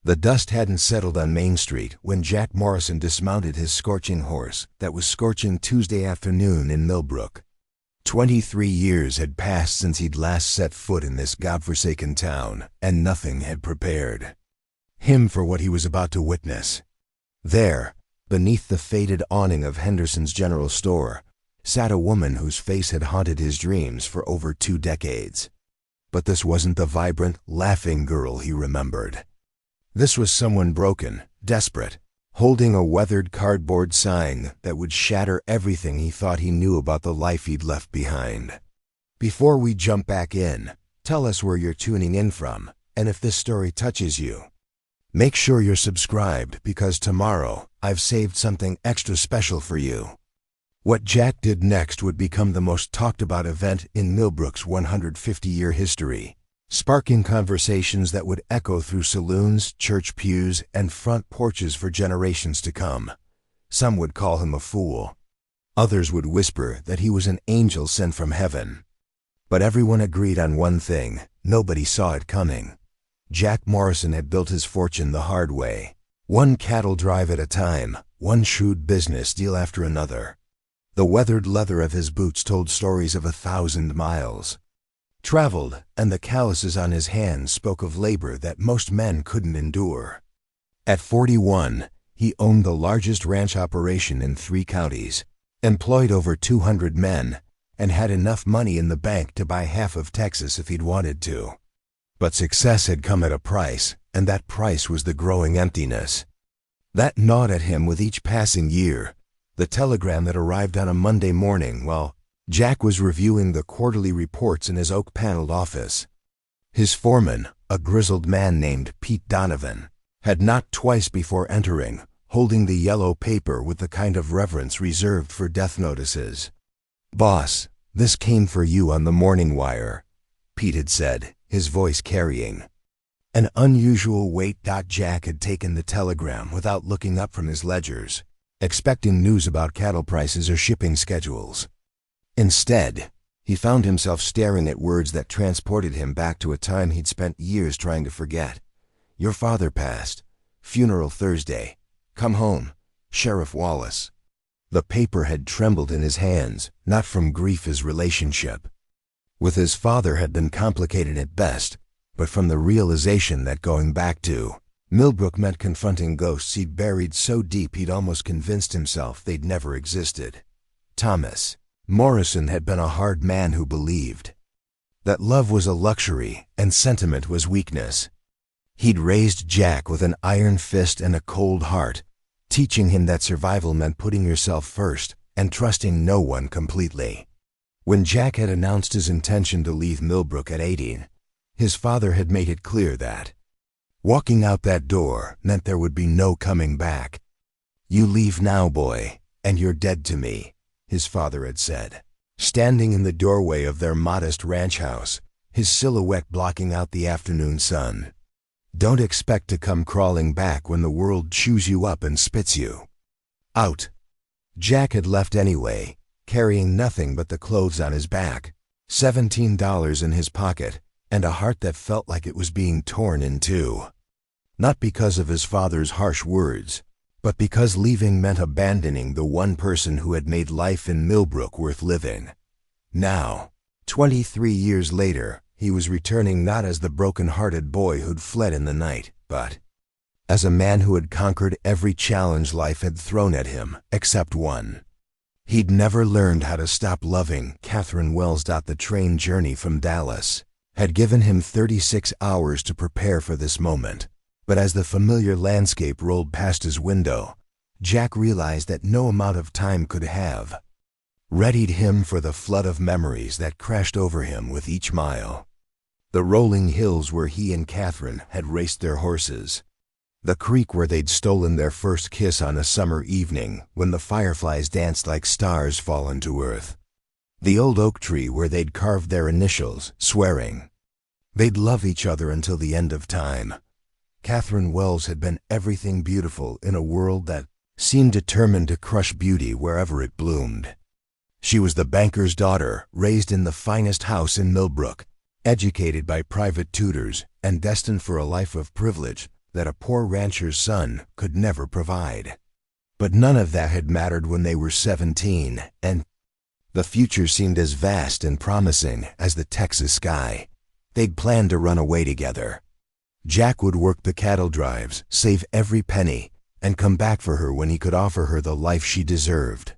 The dust hadn't settled on Main Street when Jack Morrison dismounted his scorching horse that was scorching Tuesday afternoon in Millbrook. 23 years had passed since he'd last set foot in this godforsaken town, and nothing had prepared him for what he was about to witness. There, beneath the faded awning of Henderson's General Store, sat a woman whose face had haunted his dreams for over 2 decades. But this wasn't the vibrant, laughing girl he remembered. This was someone broken, desperate, holding a weathered cardboard sign that would shatter everything he thought he knew about the life he'd left behind. Before we jump back in, tell us where you're tuning in from, and if this story touches you. Make sure you're subscribed because tomorrow I've saved something extra special for you. What Jack did next would become the most talked about event in Millbrook's 150-year history, sparking conversations that would echo through saloons, church pews, and front porches for generations to come. Some would call him a fool. Others would whisper that he was an angel sent from heaven. But everyone agreed on one thing: nobody saw it coming. Jack Morrison had built his fortune the hard way, one cattle drive at a time, one shrewd business deal after another. The weathered leather of his boots told stories of 1,000 miles traveled, and the calluses on his hands spoke of labor that most men couldn't endure. At 41, he owned the largest ranch operation in 3 counties, employed over 200 men, and had enough money in the bank to buy half of Texas if he'd wanted to. But success had come at a price, and that price was the growing emptiness. That gnawed at him with each passing year, the telegram that arrived on a Monday morning while Jack was reviewing the quarterly reports in his oak-paneled office. His foreman, a grizzled man named Pete Donovan, had knocked twice before entering, holding the yellow paper with the kind of reverence reserved for death notices. "Boss, this came for you on the morning wire," Pete had said, his voice carrying an unusual weight. Jack had taken the telegram without looking up from his ledgers, expecting news about cattle prices or shipping schedules. Instead, he found himself staring at words that transported him back to a time he'd spent years trying to forget. "Your father passed. Funeral Thursday. Come home. Sheriff Wallace." The paper had trembled in his hands, not from grief. His relationship with his father had been complicated at best, but from the realization that going back to Millbrook meant confronting ghosts he'd buried so deep he'd almost convinced himself they'd never existed. Thomas Morrison had been a hard man who believed that love was a luxury and sentiment was weakness. He'd raised Jack with an iron fist and a cold heart, teaching him that survival meant putting yourself first and trusting no one completely. When Jack had announced his intention to leave Millbrook at 18, his father had made it clear that walking out that door meant there would be no coming back. "You leave now, boy, and you're dead to me," his father had said, standing in the doorway of their modest ranch house, his silhouette blocking out the afternoon sun. "Don't expect to come crawling back when the world chews you up and spits you out." Jack had left anyway, carrying nothing but the clothes on his back, $17 in his pocket, and a heart that felt like it was being torn in two. Not because of his father's harsh words, but because leaving meant abandoning the one person who had made life in Millbrook worth living. Now, 23 years later, he was returning not as the broken-hearted boy who'd fled in the night, but as a man who had conquered every challenge life had thrown at him, except one. He'd never learned how to stop loving Catherine Wells. The train journey from Dallas had given him 36 hours to prepare for this moment. But as the familiar landscape rolled past his window, Jack realized that no amount of time could have readied him for the flood of memories that crashed over him with each mile. The rolling hills where he and Catherine had raced their horses. The creek where they'd stolen their first kiss on a summer evening when the fireflies danced like stars fallen to earth. The old oak tree where they'd carved their initials, swearing they'd love each other until the end of time. Catherine Wells had been everything beautiful in a world that seemed determined to crush beauty wherever it bloomed. She was the banker's daughter, raised in the finest house in Millbrook, educated by private tutors, and destined for a life of privilege that a poor rancher's son could never provide. But none of that had mattered when they were 17, and the future seemed as vast and promising as the Texas sky. They'd planned to run away together. Jack would work the cattle drives, save every penny, and come back for her when he could offer her the life she deserved.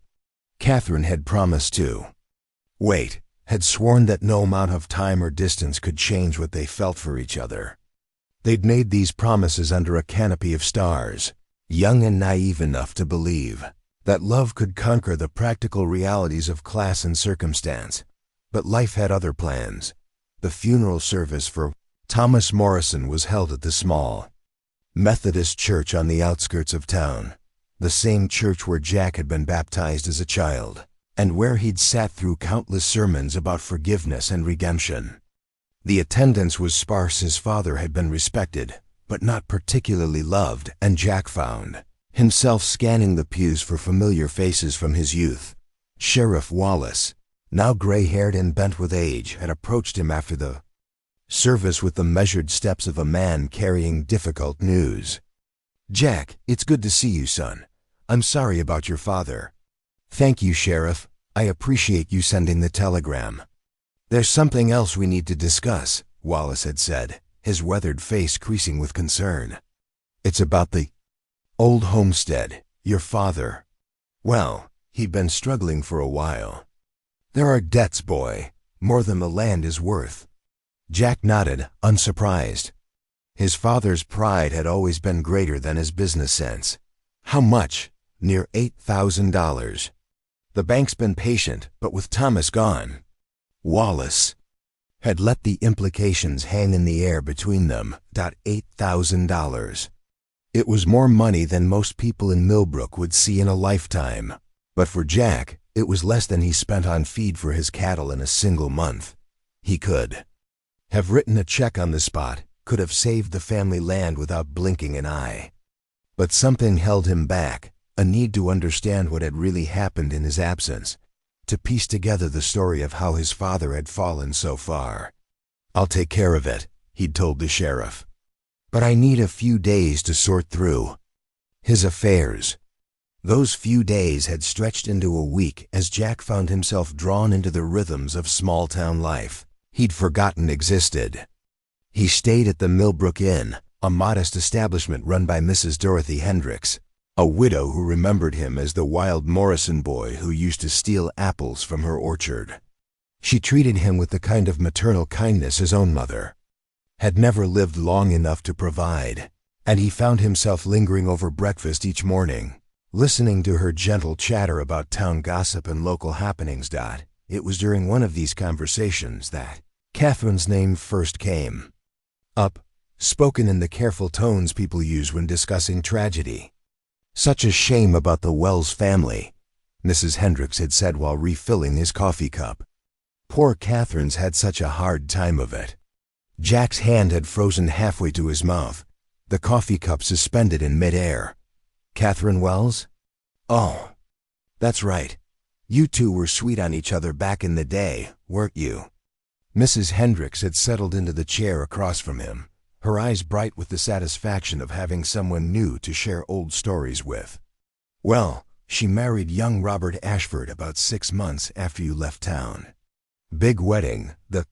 Catherine had promised to wait, had sworn that no amount of time or distance could change what they felt for each other. They'd made these promises under a canopy of stars, young and naive enough to believe that love could conquer the practical realities of class and circumstance. But life had other plans. The funeral service for Thomas Morrison was held at the small Methodist church on the outskirts of town, the same church where Jack had been baptized as a child, and where he'd sat through countless sermons about forgiveness and redemption. The attendance was sparse. His father had been respected, but not particularly loved, and Jack found himself scanning the pews for familiar faces from his youth. Sheriff Wallace, now gray-haired and bent with age, had approached him after the service with the measured steps of a man carrying difficult news. "Jack, it's good to see you, son. I'm sorry about your father." "Thank you, Sheriff. I appreciate you sending the telegram." "There's something else we need to discuss," Wallace had said, his weathered face creasing with concern. "It's about the old homestead, your father. Well, he'd been struggling for a while. There are debts, boy, more than the land is worth." Jack nodded, unsurprised. His father's pride had always been greater than his business sense. "How much?" "Near $8,000. The bank's been patient, but with Thomas gone." Wallace had let the implications hang in the air between them. $8,000. It was more money than most people in Millbrook would see in a lifetime. But for Jack, it was less than he spent on feed for his cattle in a single month. He could have written a check on the spot, could have saved the family land without blinking an eye. But something held him back, a need to understand what had really happened in his absence, to piece together the story of how his father had fallen so far. "I'll take care of it," he'd told the sheriff. "But I need a few days to sort through his affairs." Those few days had stretched into a week as Jack found himself drawn into the rhythms of small-town life he'd forgotten existed. He stayed at the Millbrook Inn, a modest establishment run by Mrs. Dorothy Hendricks, a widow who remembered him as the wild Morrison boy who used to steal apples from her orchard. She treated him with the kind of maternal kindness his own mother had never lived long enough to provide, and he found himself lingering over breakfast each morning, listening to her gentle chatter about town gossip and local happenings. It was during one of these conversations that Catherine's name first came up, spoken in the careful tones people use when discussing tragedy. "Such a shame about the Wells family," Mrs. Hendricks had said while refilling his coffee cup. "Poor Catherine's had such a hard time of it." Jack's hand had frozen halfway to his mouth, the coffee cup suspended in midair. "Catherine Wells? Oh, that's right. You two were sweet on each other back in the day, weren't you?" Mrs. Hendricks had settled into the chair across from him, her eyes bright with the satisfaction of having someone new to share old stories with. "Well, she married young Robert Ashford about 6 months after you left town. Big wedding, the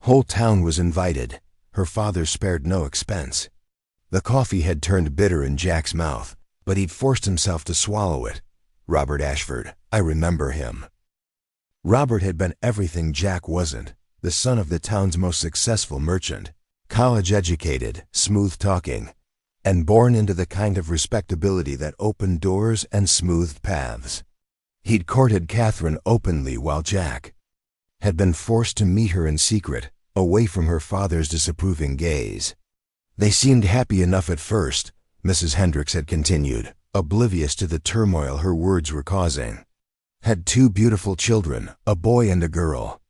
whole town was invited. Her father spared no expense." The coffee had turned bitter in Jack's mouth, but he'd forced himself to swallow it. "Robert Ashford, I remember him." Robert had been everything Jack wasn't, the son of the town's most successful merchant, college-educated, smooth-talking, and born into the kind of respectability that opened doors and smoothed paths. He'd courted Catherine openly while Jack had been forced to meet her in secret, away from her father's disapproving gaze. "They seemed happy enough at first," Mrs. Hendricks had continued, oblivious to the turmoil her words were causing. "Had 2 beautiful children, a boy and a girl.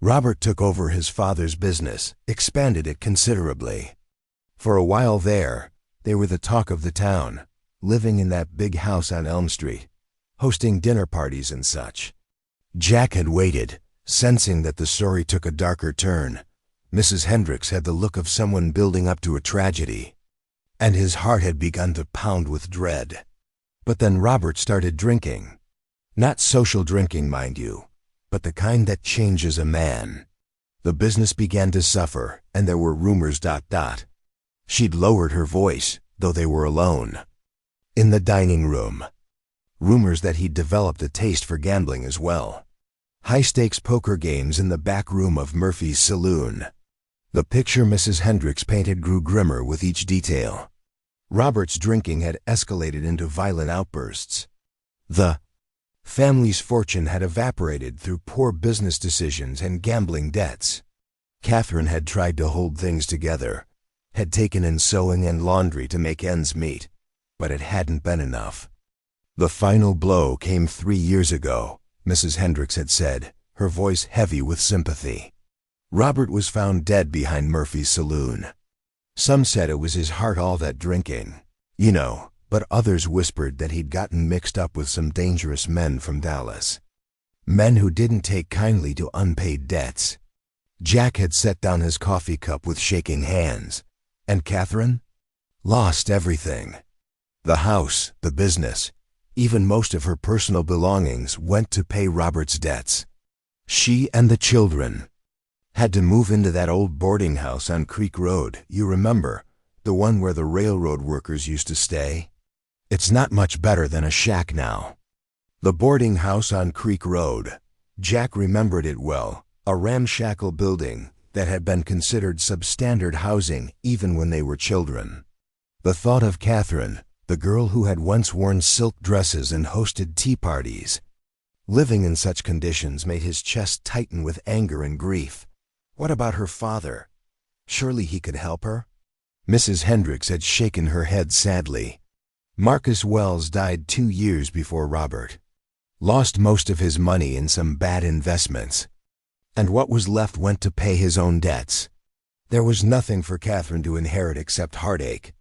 Robert took over his father's business, expanded it considerably. For a while there, they were the talk of the town, living in that big house on Elm Street, hosting dinner parties and such." Jack had waited, sensing that the story took a darker turn. Mrs. Hendricks had the look of someone building up to a tragedy. and his heart had begun to pound with dread. But then Robert started drinking. Not social drinking, mind you, but the kind that changes a man. The business began to suffer, and there were rumors. She'd lowered her voice, though they were alone. In the dining room. Rumors that he'd developed a taste for gambling as well. High-stakes poker games in the back room of Murphy's saloon. The picture Mrs. Hendricks painted grew grimmer with each detail. Robert's drinking had escalated into violent outbursts. The family's fortune had evaporated through poor business decisions and gambling debts. Catherine had tried to hold things together, had taken in sewing and laundry to make ends meet, but it hadn't been enough. The final blow came 3 years ago, Mrs. Hendricks had said, her voice heavy with sympathy. Robert was found dead behind Murphy's saloon. Some said it was his heart, all that drinking, but others whispered that he'd gotten mixed up with some dangerous men from Dallas. Men who didn't take kindly to unpaid debts. Jack had set down his coffee cup with shaking hands. And Catherine? Lost everything. The house, the business, even most of her personal belongings went to pay Robert's debts. She and the children had to move into that old boarding house on Creek Road, you remember, the one where the railroad workers used to stay? It's not much better than a shack now. The boarding house on Creek Road. Jack remembered it well, a ramshackle building that had been considered substandard housing even when they were children. The thought of Catherine, the girl who had once worn silk dresses and hosted tea parties, living in such conditions made his chest tighten with anger and grief. What about her father? Surely he could help her? Mrs. Hendricks had shaken her head sadly. Marcus Wells died 2 years before Robert. Lost most of his money in some bad investments. And what was left went to pay his own debts. There was nothing for Catherine to inherit except heartache.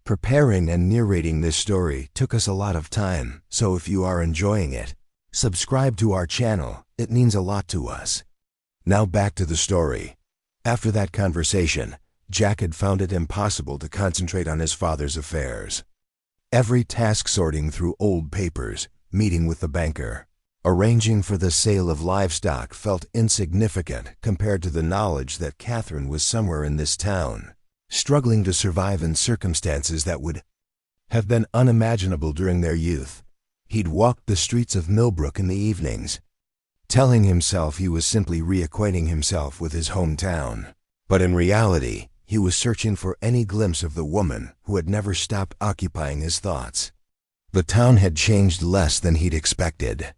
Preparing and narrating this story took us a lot of time, so if you are enjoying it, subscribe to our channel. It means a lot to us. Now back to the story. After that conversation, Jack had found it impossible to concentrate on his father's affairs. Every task sorting through old papers, meeting with the banker, arranging for the sale of livestock felt insignificant compared to the knowledge that Catherine was somewhere in this town, struggling to survive in circumstances that would have been unimaginable during their youth. He'd walked the streets of Millbrook in the evenings, telling himself he was simply reacquainting himself with his hometown. But in reality, he was searching for any glimpse of the woman who had never stopped occupying his thoughts. The town had changed less than he'd expected.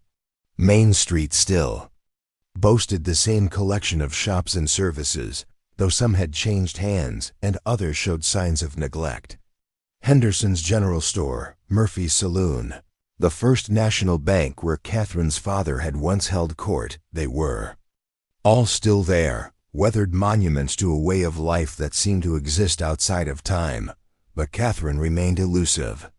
Main Street still boasted the same collection of shops and services, though some had changed hands and others showed signs of neglect. Henderson's General Store, Murphy's Saloon, the First National Bank where Catherine's father had once held court, they were all still there, weathered monuments to a way of life that seemed to exist outside of time, but Catherine remained elusive.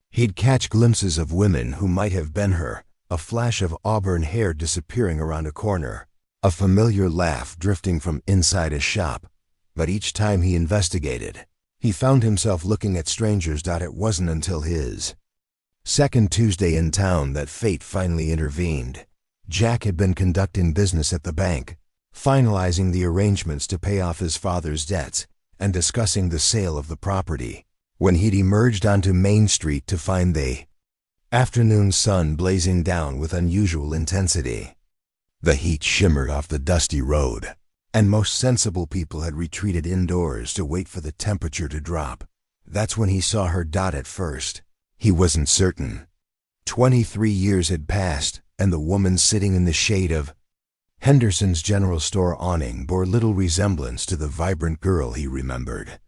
He'd catch glimpses of women who might have been her, a flash of auburn hair disappearing around a corner, a familiar laugh drifting from inside a shop, but each time he investigated, he found himself looking at strangers. It wasn't until his second Tuesday in town that fate finally intervened. Jack had been conducting business at the bank, finalizing the arrangements to pay off his father's debts and discussing the sale of the property, when he'd emerged onto Main Street to find the afternoon sun blazing down with unusual intensity. The heat shimmered off the dusty road, and most sensible people had retreated indoors to wait for the temperature to drop. That's when he saw her. At first, he wasn't certain. 23 years had passed, and the woman sitting in the shade of Henderson's General Store awning bore little resemblance to the vibrant girl he remembered.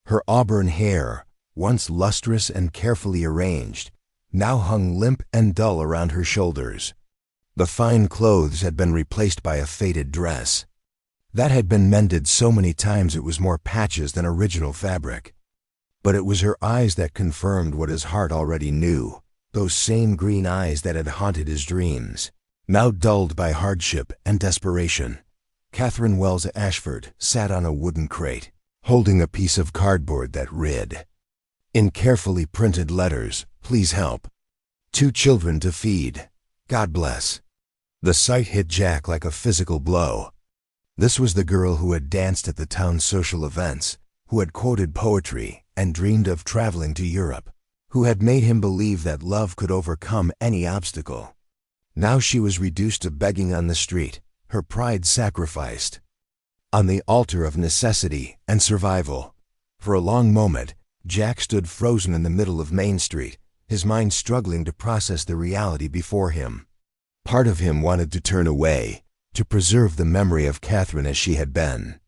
Her auburn hair, once lustrous and carefully arranged, now hung limp and dull around her shoulders. The fine clothes had been replaced by a faded dress that had been mended so many times it was more patches than original fabric. But it was her eyes that confirmed what his heart already knew, those same green eyes that had haunted his dreams, now dulled by hardship and desperation. Catherine Wells Ashford sat on a wooden crate, holding a piece of cardboard that read, In carefully printed letters, "Please help. 2 children to feed. God bless." The sight hit Jack like a physical blow. This was the girl who had danced at the town's social events, who had quoted poetry and dreamed of traveling to Europe, who had made him believe that love could overcome any obstacle. Now she was reduced to begging on the street, her pride sacrificed. On the altar of necessity and survival. For a long moment, Jack stood frozen in the middle of Main Street, his mind struggling to process the reality before him. Part of him wanted to turn away, to preserve the memory of Catherine as she had been,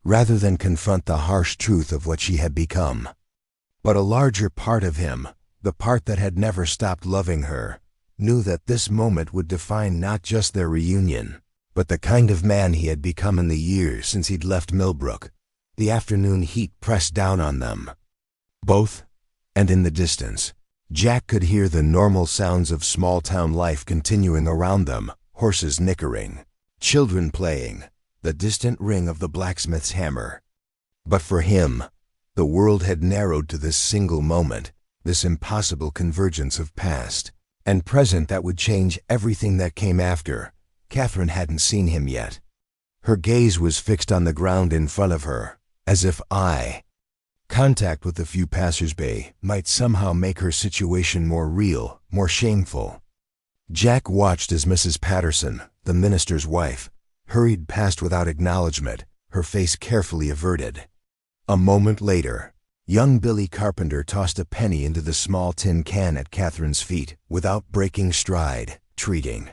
rather than confront the harsh truth of what she had become. But a larger part of him, the part that had never stopped loving her, knew that this moment would define not just their reunion, but the kind of man he had become in the years since he'd left Millbrook. The afternoon heat pressed down on them. Both, and in the distance, Jack could hear the normal sounds of small-town life continuing around them, horses nickering, children playing, the distant ring of the blacksmith's hammer. But for him, the world had narrowed to this single moment, this impossible convergence of past and present that would change everything that came after. Catherine hadn't seen him yet. Her gaze was fixed on the ground in front of her, as if contact with the few passers-by might somehow make her situation more real, more shameful. Jack watched as Mrs. Patterson, the minister's wife, hurried past without acknowledgement, her face carefully averted. A moment later, young Billy Carpenter tossed a penny into the small tin can at Catherine's feet without breaking stride, treating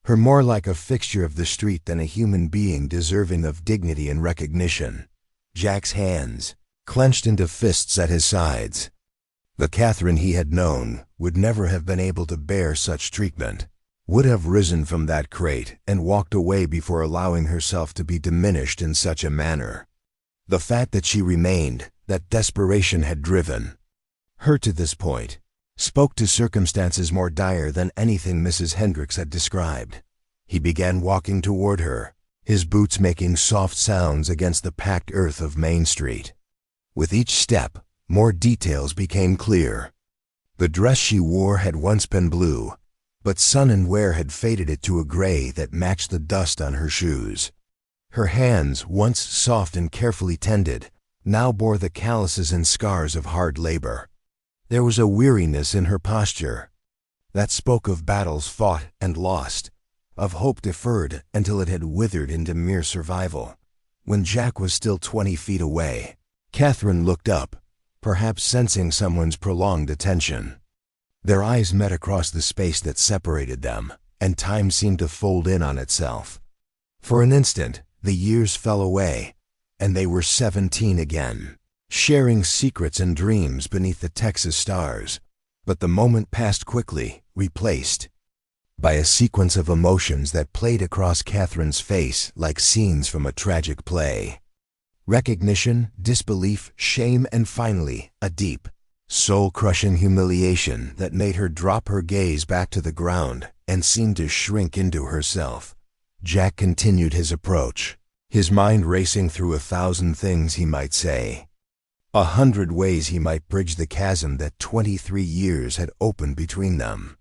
her more like a fixture of the street than a human being deserving of dignity and recognition. Jack's hands clenched into fists at his sides. The Catherine he had known would never have been able to bear such treatment, would have risen from that crate and walked away before allowing herself to be diminished in such a manner. The fact that she remained, that desperation had driven her to this point, spoke to circumstances more dire than anything Mrs. Hendricks had described. He began walking toward her, his boots making soft sounds against the packed earth of Main Street. With each step, more details became clear. The dress she wore had once been blue, but sun and wear had faded it to a gray that matched the dust on her shoes. Her hands, once soft and carefully tended, now bore the calluses and scars of hard labor. There was a weariness in her posture that spoke of battles fought and lost, of hope deferred until it had withered into mere survival. When Jack was still 20 feet away, Catherine looked up, perhaps sensing someone's prolonged attention. Their eyes met across the space that separated them, and time seemed to fold in on itself. For an instant, the years fell away, and they were 17 again, sharing secrets and dreams beneath the Texas stars. But the moment passed quickly, replaced by a sequence of emotions that played across Catherine's face like scenes from a tragic play. Recognition, disbelief, shame, and finally, a deep, soul-crushing humiliation that made her drop her gaze back to the ground and seemed to shrink into herself. Jack continued his approach, his mind racing through 1,000 things he might say, 100 ways he might bridge the chasm that 23 years had opened between them.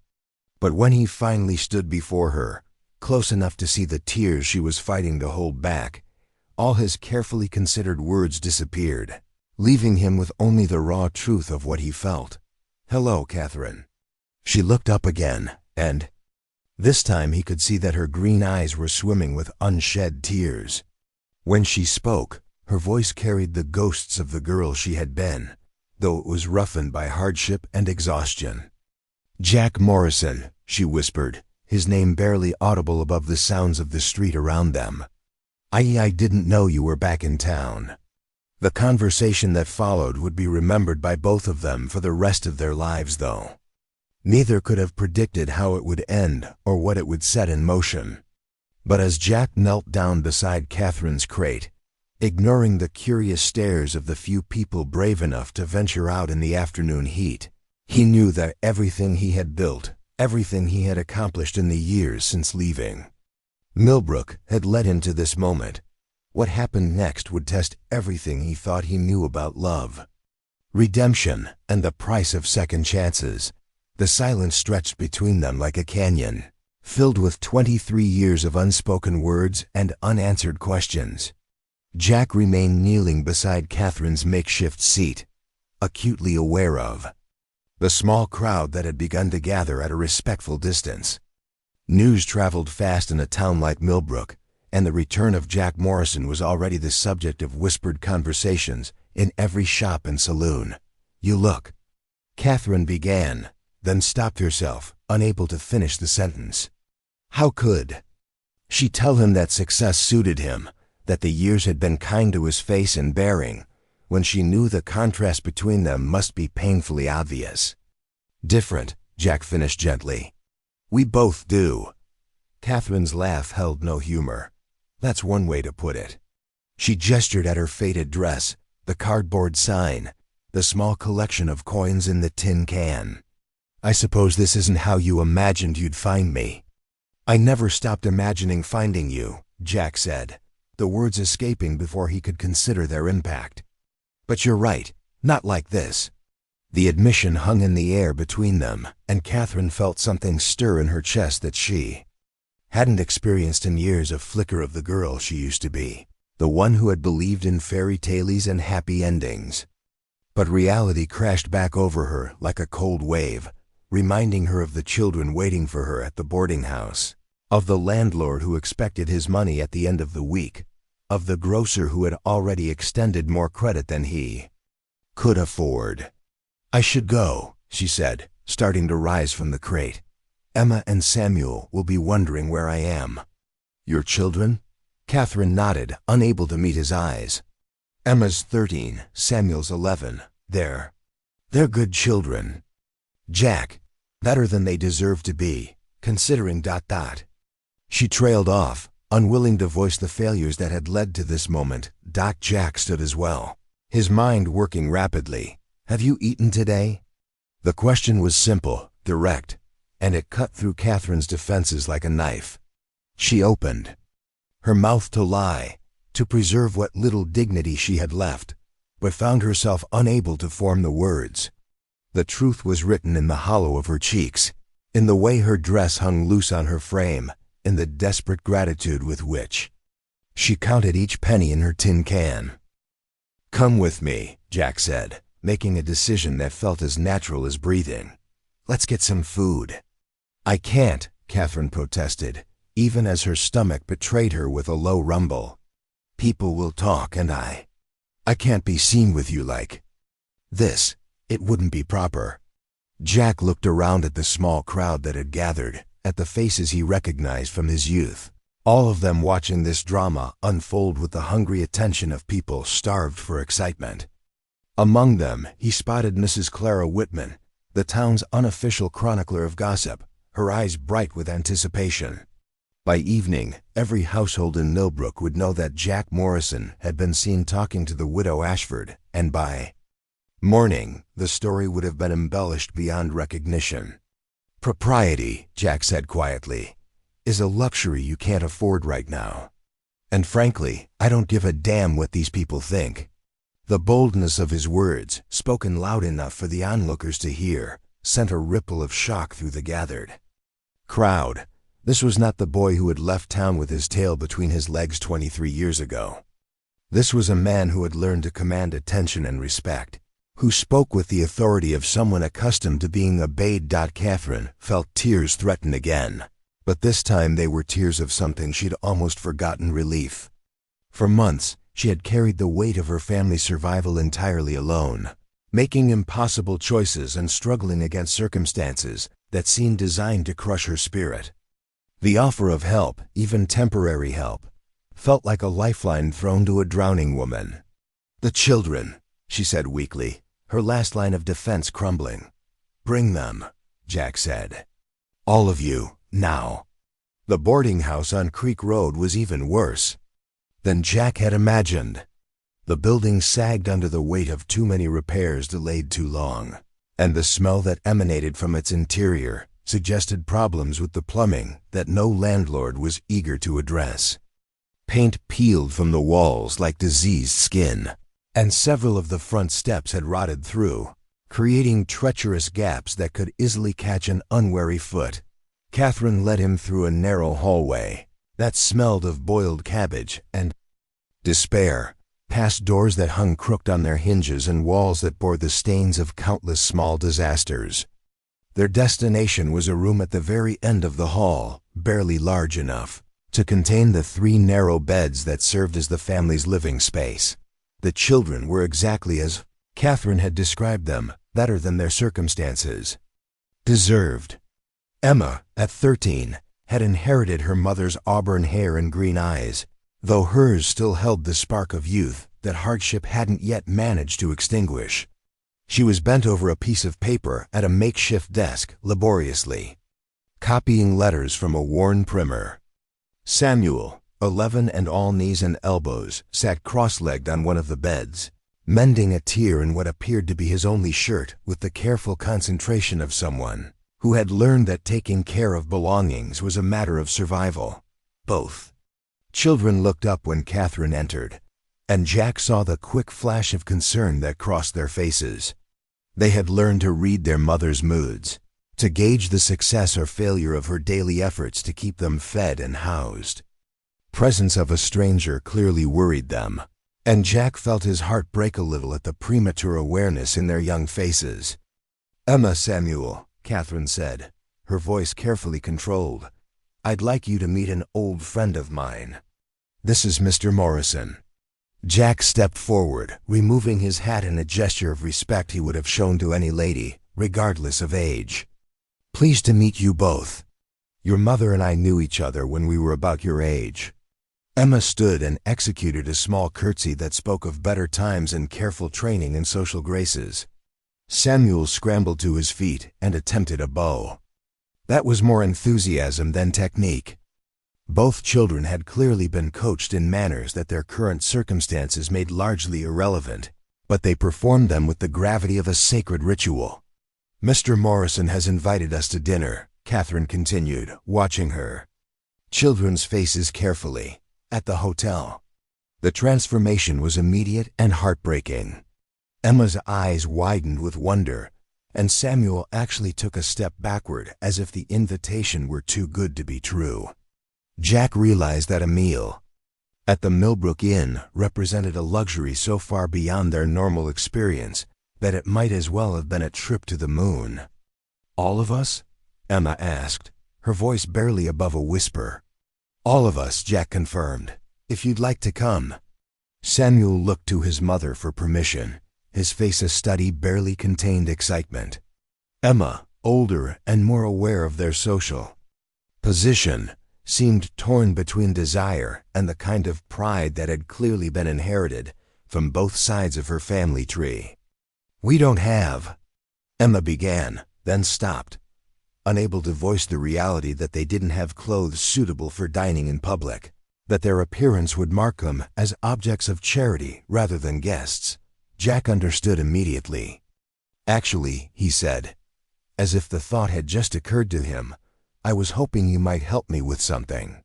But when he finally stood before her, close enough to see the tears she was fighting to hold back, all his carefully considered words disappeared, leaving him with only the raw truth of what he felt. "Hello, Catherine." She looked up again, and this time he could see that her green eyes were swimming with unshed tears. When she spoke, her voice carried the ghosts of the girl she had been, though it was roughened by hardship and exhaustion. "Jack Morrison," she whispered, his name barely audible above the sounds of the street around them. I didn't know you were back in town." The conversation that followed would be remembered by both of them for the rest of their lives, though neither could have predicted how it would end or what it would set in motion. But as Jack knelt down beside Catherine's crate, ignoring the curious stares of the few people brave enough to venture out in the afternoon heat, he knew that everything he had built, everything he had accomplished in the years since leaving Millbrook had led him to this moment. What happened next would test everything he thought he knew about love. redemption, and the price of second chances. The silence stretched between them like a canyon, filled with 23 years of unspoken words and unanswered questions. Jack remained kneeling beside Catherine's makeshift seat, acutely aware of the small crowd that had begun to gather at a respectful distance. News traveled fast in a town like Millbrook, and the return of Jack Morrison was already the subject of whispered conversations in every shop and saloon. "You look," Catherine began, then stopped herself, unable to finish the sentence. How could she tell him that success suited him, that the years had been kind to his face and bearing, when she knew the contrast between them must be painfully obvious? "Different," Jack finished gently. "We both do." Catherine's laugh held no humor. "That's one way to put it." She gestured at her faded dress, the cardboard sign, the small collection of coins in the tin can. "I suppose this isn't how you imagined you'd find me." "I never stopped imagining finding you," Jack said, the words escaping before he could consider their impact. "But you're right, not like this." The admission hung in the air between them, and Catherine felt something stir in her chest that she hadn't experienced in years. A flicker of the girl she used to be, the one who had believed in fairy tales and happy endings. But reality crashed back over her like a cold wave, reminding her of the children waiting for her at the boarding house, of the landlord who expected his money at the end of the week, of the grocer who had already extended more credit than he could afford. "I should go," she said, starting to rise from the crate. "Emma and Samuel will be wondering where I am." "Your children?" Catherine nodded, unable to meet his eyes. "Emma's 13, Samuel's 11. They're good children, Jack. Better than they deserve to be, considering ... She trailed off, unwilling to voice the failures that had led to this moment. Jack stood as well, his mind working rapidly. "Have you eaten today?" The question was simple, direct, and it cut through Catherine's defenses like a knife. She opened her mouth to lie, to preserve what little dignity she had left, but found herself unable to form the words. The truth was written in the hollow of her cheeks, in the way her dress hung loose on her frame, in the desperate gratitude with which she counted each penny in her tin can. "Come with me," Jack said, making a decision that felt as natural as breathing. "Let's get some food." "I can't," Catherine protested, even as her stomach betrayed her with a low rumble. "People will talk, and I can't be seen with you like this. It wouldn't be proper." Jack looked around at the small crowd that had gathered, at the faces he recognized from his youth, all of them watching this drama unfold with the hungry attention of people starved for excitement. Among them, he spotted Mrs. Clara Whitman, the town's unofficial chronicler of gossip, her eyes bright with anticipation. By evening, every household in Millbrook would know that Jack Morrison had been seen talking to the widow Ashford, and by morning, the story would have been embellished beyond recognition. "Propriety," Jack said quietly, "is a luxury you can't afford right now. And frankly, I don't give a damn what these people think." The boldness of his words, spoken loud enough for the onlookers to hear, sent a ripple of shock through the gathered crowd. This was not the boy who had left town with his tail between his legs 23 years ago. This was a man who had learned to command attention and respect, who spoke with the authority of someone accustomed to being obeyed. Catherine felt tears threaten again, but this time they were tears of something she'd almost forgotten: relief. For months, she had carried the weight of her family's survival entirely alone, making impossible choices and struggling against circumstances that seemed designed to crush her spirit. The offer of help, even temporary help, felt like a lifeline thrown to a drowning woman. "The children," she said weakly, her last line of defense crumbling. "Bring them," Jack said. "All of you, now." The boarding house on Creek Road was even worse than Jack had imagined. The building sagged under the weight of too many repairs delayed too long, and the smell that emanated from its interior suggested problems with the plumbing that no landlord was eager to address. Paint peeled from the walls like diseased skin, and several of the front steps had rotted through, creating treacherous gaps that could easily catch an unwary foot. Catherine led him through a narrow hallway that smelled of boiled cabbage and despair, past doors that hung crooked on their hinges and walls that bore the stains of countless small disasters. Their destination was a room at the very end of the hall, barely large enough to contain the 3 narrow beds that served as the family's living space. The children were exactly as Catherine had described them, better than their circumstances deserved. Emma, at 13, had inherited her mother's auburn hair and green eyes, though hers still held the spark of youth that hardship hadn't yet managed to extinguish. She was bent over a piece of paper at a makeshift desk, laboriously copying letters from a worn primer. Samuel, 11 and all knees and elbows, sat cross-legged on one of the beds, mending a tear in what appeared to be his only shirt with the careful concentration of someone who had learned that taking care of belongings was a matter of survival. Both children looked up when Catherine entered, and Jack saw the quick flash of concern that crossed their faces. They had learned to read their mother's moods, to gauge the success or failure of her daily efforts to keep them fed and housed. Presence of a stranger clearly worried them, and Jack felt his heart break a little at the premature awareness in their young faces. "Emma, Samuel," Catherine said, her voice carefully controlled, "I'd like you to meet an old friend of mine. This is Mr. Morrison." Jack stepped forward, removing his hat in a gesture of respect he would have shown to any lady, regardless of age. "Pleased to meet you both. Your mother and I knew each other when we were about your age." Emma stood and executed a small curtsy that spoke of better times and careful training in social graces. Samuel scrambled to his feet and attempted a bow. That was more enthusiasm than technique. Both children had clearly been coached in manners that their current circumstances made largely irrelevant, but they performed them with the gravity of a sacred ritual. "Mr. Morrison has invited us to dinner," Catherine continued, watching her children's faces carefully, "at the hotel." The transformation was immediate and heartbreaking. Emma's eyes widened with wonder, and Samuel actually took a step backward as if the invitation were too good to be true. Jack realized that a meal at the Millbrook Inn represented a luxury so far beyond their normal experience that it might as well have been a trip to the moon. "All of us?" Emma asked, her voice barely above a whisper. "All of us," Jack confirmed, "if you'd like to come." Samuel looked to his mother for permission, his face a study barely contained excitement. Emma, older and more aware of their social position, seemed torn between desire and the kind of pride that had clearly been inherited from both sides of her family tree. "We don't have," Emma began, then stopped, unable to voice the reality that they didn't have clothes suitable for dining in public, that their appearance would mark them as objects of charity rather than guests. Jack understood immediately. "Actually," he said, as if the thought had just occurred to him, "I was hoping you might help me with something.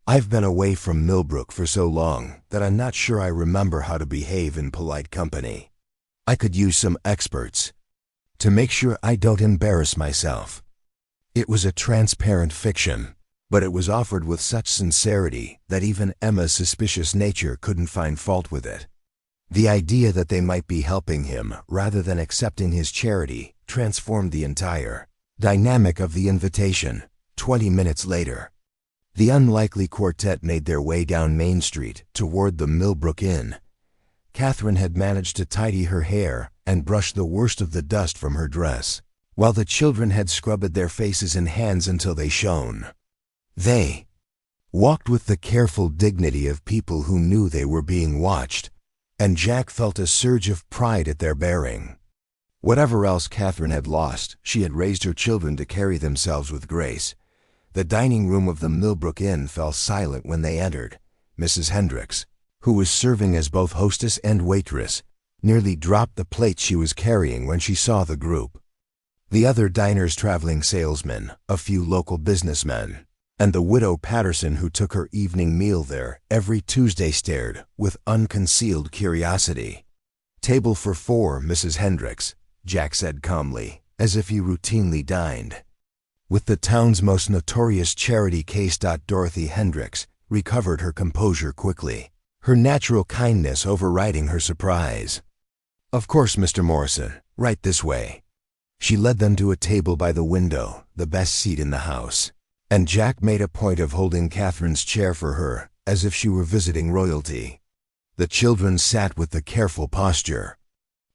I've been away from Millbrook for so long that I'm not sure I remember how to behave in polite company. I could use some experts to make sure I don't embarrass myself." It was a transparent fiction, but it was offered with such sincerity that even Emma's suspicious nature couldn't find fault with it. The idea that they might be helping him rather than accepting his charity transformed the entire dynamic of the invitation. 20 minutes later, the unlikely quartet made their way down Main Street toward the Millbrook Inn. Catherine had managed to tidy her hair and brush the worst of the dust from her dress, while the children had scrubbed their faces and hands until they shone. They walked with the careful dignity of people who knew they were being watched, and Jack felt a surge of pride at their bearing. Whatever else Catherine had lost, she had raised her children to carry themselves with grace. The dining room of the Millbrook Inn fell silent when they entered. Mrs. Hendricks, who was serving as both hostess and waitress, nearly dropped the plate she was carrying when she saw the group. The other diners, traveling salesmen, a few local businessmen, and the widow Patterson who took her evening meal there every Tuesday, stared with unconcealed curiosity. "Table for 4, Mrs. Hendricks," Jack said calmly, as if he routinely dined. With the town's most notorious charity case. Dorothy Hendricks recovered her composure quickly, her natural kindness overriding her surprise. "Of course, Mr. Morrison, right this way." She led them to a table by the window, the best seat in the house, and Jack made a point of holding Catherine's chair for her, as if she were visiting royalty. The children sat with the careful posture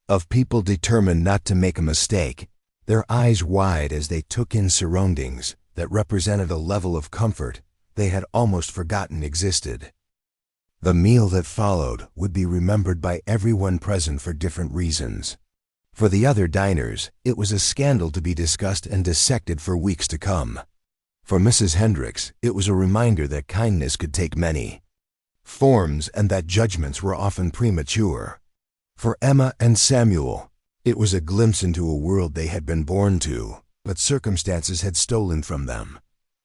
of people determined not to make a mistake, their eyes wide as they took in surroundings that represented a level of comfort they had almost forgotten existed. The meal that followed would be remembered by everyone present for different reasons. For the other diners, it was a scandal to be discussed and dissected for weeks to come. For Mrs. Hendricks, it was a reminder that kindness could take many forms and that judgments were often premature. For Emma and Samuel, it was a glimpse into a world they had been born to, but circumstances had stolen from them.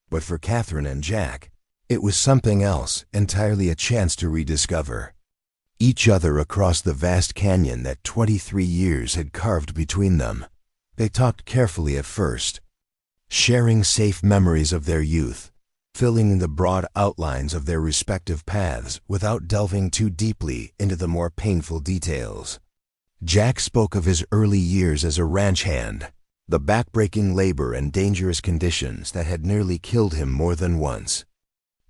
But for Catherine and Jack, it was something else, entirely a chance to rediscover each other across the vast canyon that 23 years had carved between them. They talked carefully at first, sharing safe memories of their youth, filling in the broad outlines of their respective paths without delving too deeply into the more painful details. Jack spoke of his early years as a ranch hand, the backbreaking labor and dangerous conditions that had nearly killed him more than once.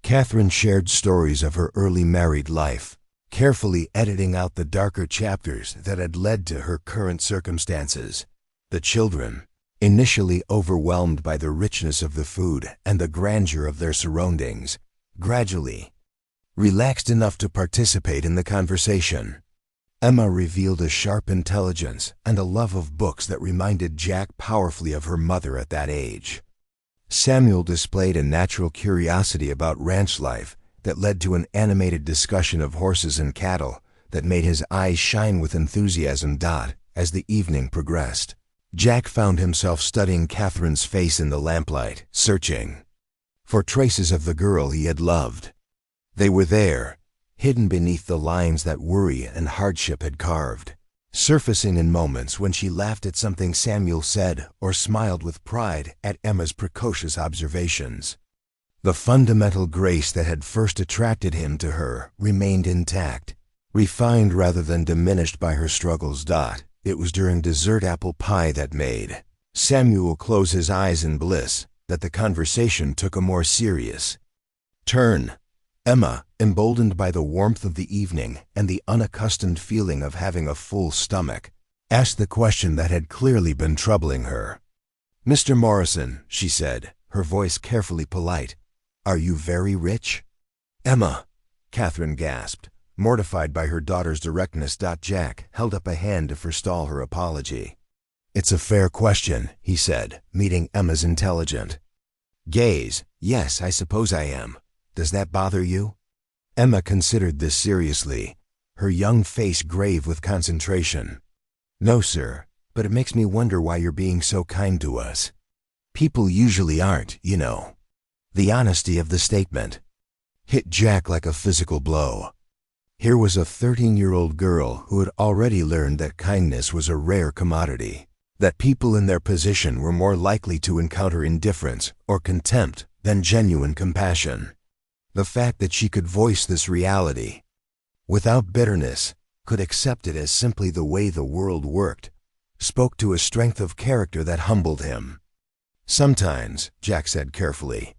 Catherine shared stories of her early married life, carefully editing out the darker chapters that had led to her current circumstances. The children, initially overwhelmed by the richness of the food and the grandeur of their surroundings, gradually relaxed enough to participate in the conversation. Emma revealed a sharp intelligence and a love of books that reminded Jack powerfully of her mother at that age. Samuel displayed a natural curiosity about ranch life that led to an animated discussion of horses and cattle that made his eyes shine with enthusiasm. As the evening progressed, Jack found himself studying Catherine's face in the lamplight, searching for traces of the girl he had loved. They were there, hidden beneath the lines that worry and hardship had carved, surfacing in moments when she laughed at something Samuel said or smiled with pride at Emma's precocious observations. The fundamental grace that had first attracted him to her remained intact, refined rather than diminished by her struggles. It was during dessert apple pie that made Samuel close his eyes in bliss that the conversation took a more serious turn. Emma, emboldened by the warmth of the evening and the unaccustomed feeling of having a full stomach, asked the question that had clearly been troubling her. "Mr. Morrison," she said, her voice carefully polite, "are you very rich?" "Emma," Catherine gasped, mortified by her daughter's directness. Jack held up a hand to forestall her apology. "It's a fair question," he said, meeting Emma's intelligent gaze. "Yes, I suppose I am. Does that bother you?" Emma considered this seriously, her young face grave with concentration. "No, sir, but it makes me wonder why you're being so kind to us. People usually aren't, you know." The honesty of the statement hit Jack like a physical blow. Here was a 13-year-old girl who had already learned that kindness was a rare commodity, that people in their position were more likely to encounter indifference or contempt than genuine compassion. The fact that she could voice this reality without bitterness, could accept it as simply the way the world worked, spoke to a strength of character that humbled him. "Sometimes," Jack said carefully,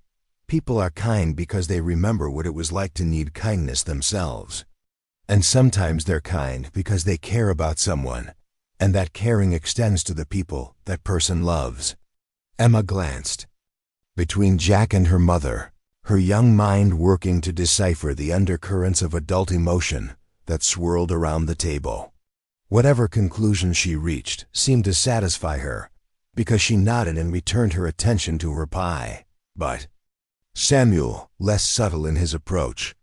"people are kind because they remember what it was like to need kindness themselves. And sometimes they're kind because they care about someone, and that caring extends to the people that person loves." Emma glanced between Jack and her mother, her young mind working to decipher the undercurrents of adult emotion that swirled around the table. Whatever conclusion she reached seemed to satisfy her, because she nodded and returned her attention to her pie. But Samuel, less subtle in his approach,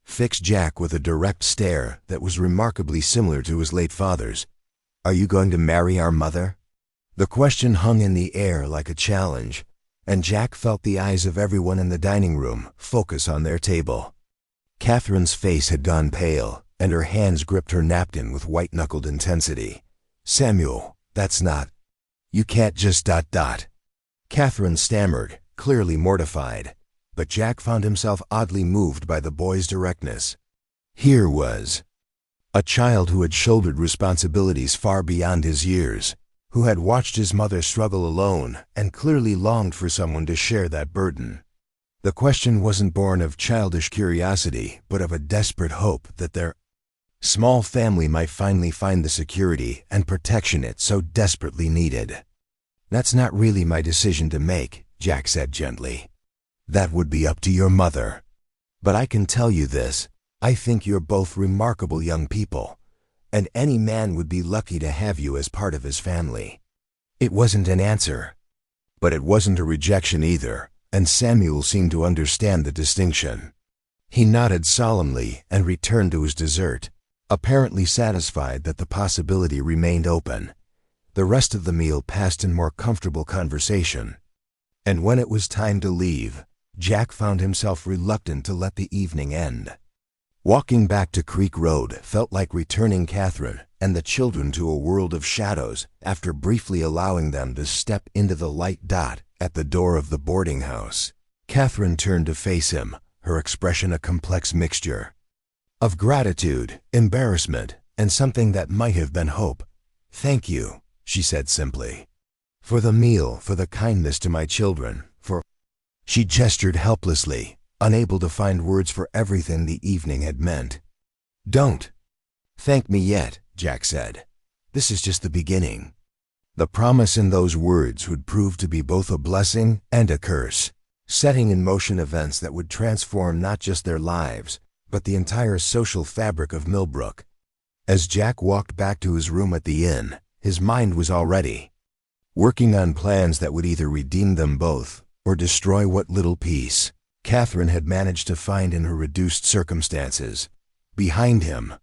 fixed Jack with a direct stare that was remarkably similar to his late father's. "Are you going to marry our mother?" The question hung in the air like a challenge, and Jack felt the eyes of everyone in the dining room focus on their table. Catherine's face had gone pale, and her hands gripped her napkin with white-knuckled intensity. "Samuel, that's not... You can't just ... Catherine stammered, clearly mortified, but Jack found himself oddly moved by the boy's directness. Here was a child who had shouldered responsibilities far beyond his years, who had watched his mother struggle alone and clearly longed for someone to share that burden. The question wasn't born of childish curiosity, but of a desperate hope that their small family might finally find the security and protection it so desperately needed. "That's not really my decision to make," Jack said gently. "That would be up to your mother. But I can tell you this, I think you're both remarkable young people, and any man would be lucky to have you as part of his family." It wasn't an answer, but it wasn't a rejection either, and Samuel seemed to understand the distinction. He nodded solemnly and returned to his dessert, apparently satisfied that the possibility remained open. The rest of the meal passed in more comfortable conversation, and when it was time to leave, Jack found himself reluctant to let the evening end. Walking back to Creek Road felt like returning Catherine and the children to a world of shadows after briefly allowing them to step into the light dot at the door of the boarding house. Catherine turned to face him, her expression a complex mixture of gratitude, embarrassment, and something that might have been hope. "Thank you," she said simply. "For the meal, for the kindness to my children, for..." She gestured helplessly, unable to find words for everything the evening had meant. "Don't thank me yet," Jack said. "This is just the beginning." The promise in those words would prove to be both a blessing and a curse, setting in motion events that would transform not just their lives, but the entire social fabric of Millbrook. As Jack walked back to his room at the inn, his mind was already working on plans that would either redeem them both or destroy what little peace Catherine had managed to find in her reduced circumstances. Behind him,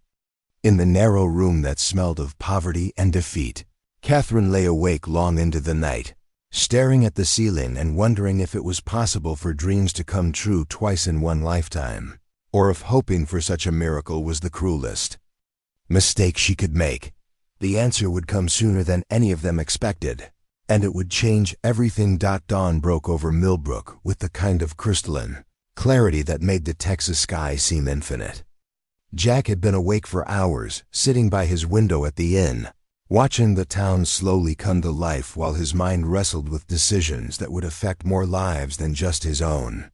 in the narrow room that smelled of poverty and defeat, Catherine lay awake long into the night, staring at the ceiling and wondering if it was possible for dreams to come true twice in one lifetime, or if hoping for such a miracle was the cruelest mistake she could make. The answer would come sooner than any of them expected, and it would change everything. Dawn broke over Millbrook with the kind of crystalline clarity that made the Texas sky seem infinite. Jack had been awake for hours, sitting by his window at the inn, watching the town slowly come to life while his mind wrestled with decisions that would affect more lives than just his own.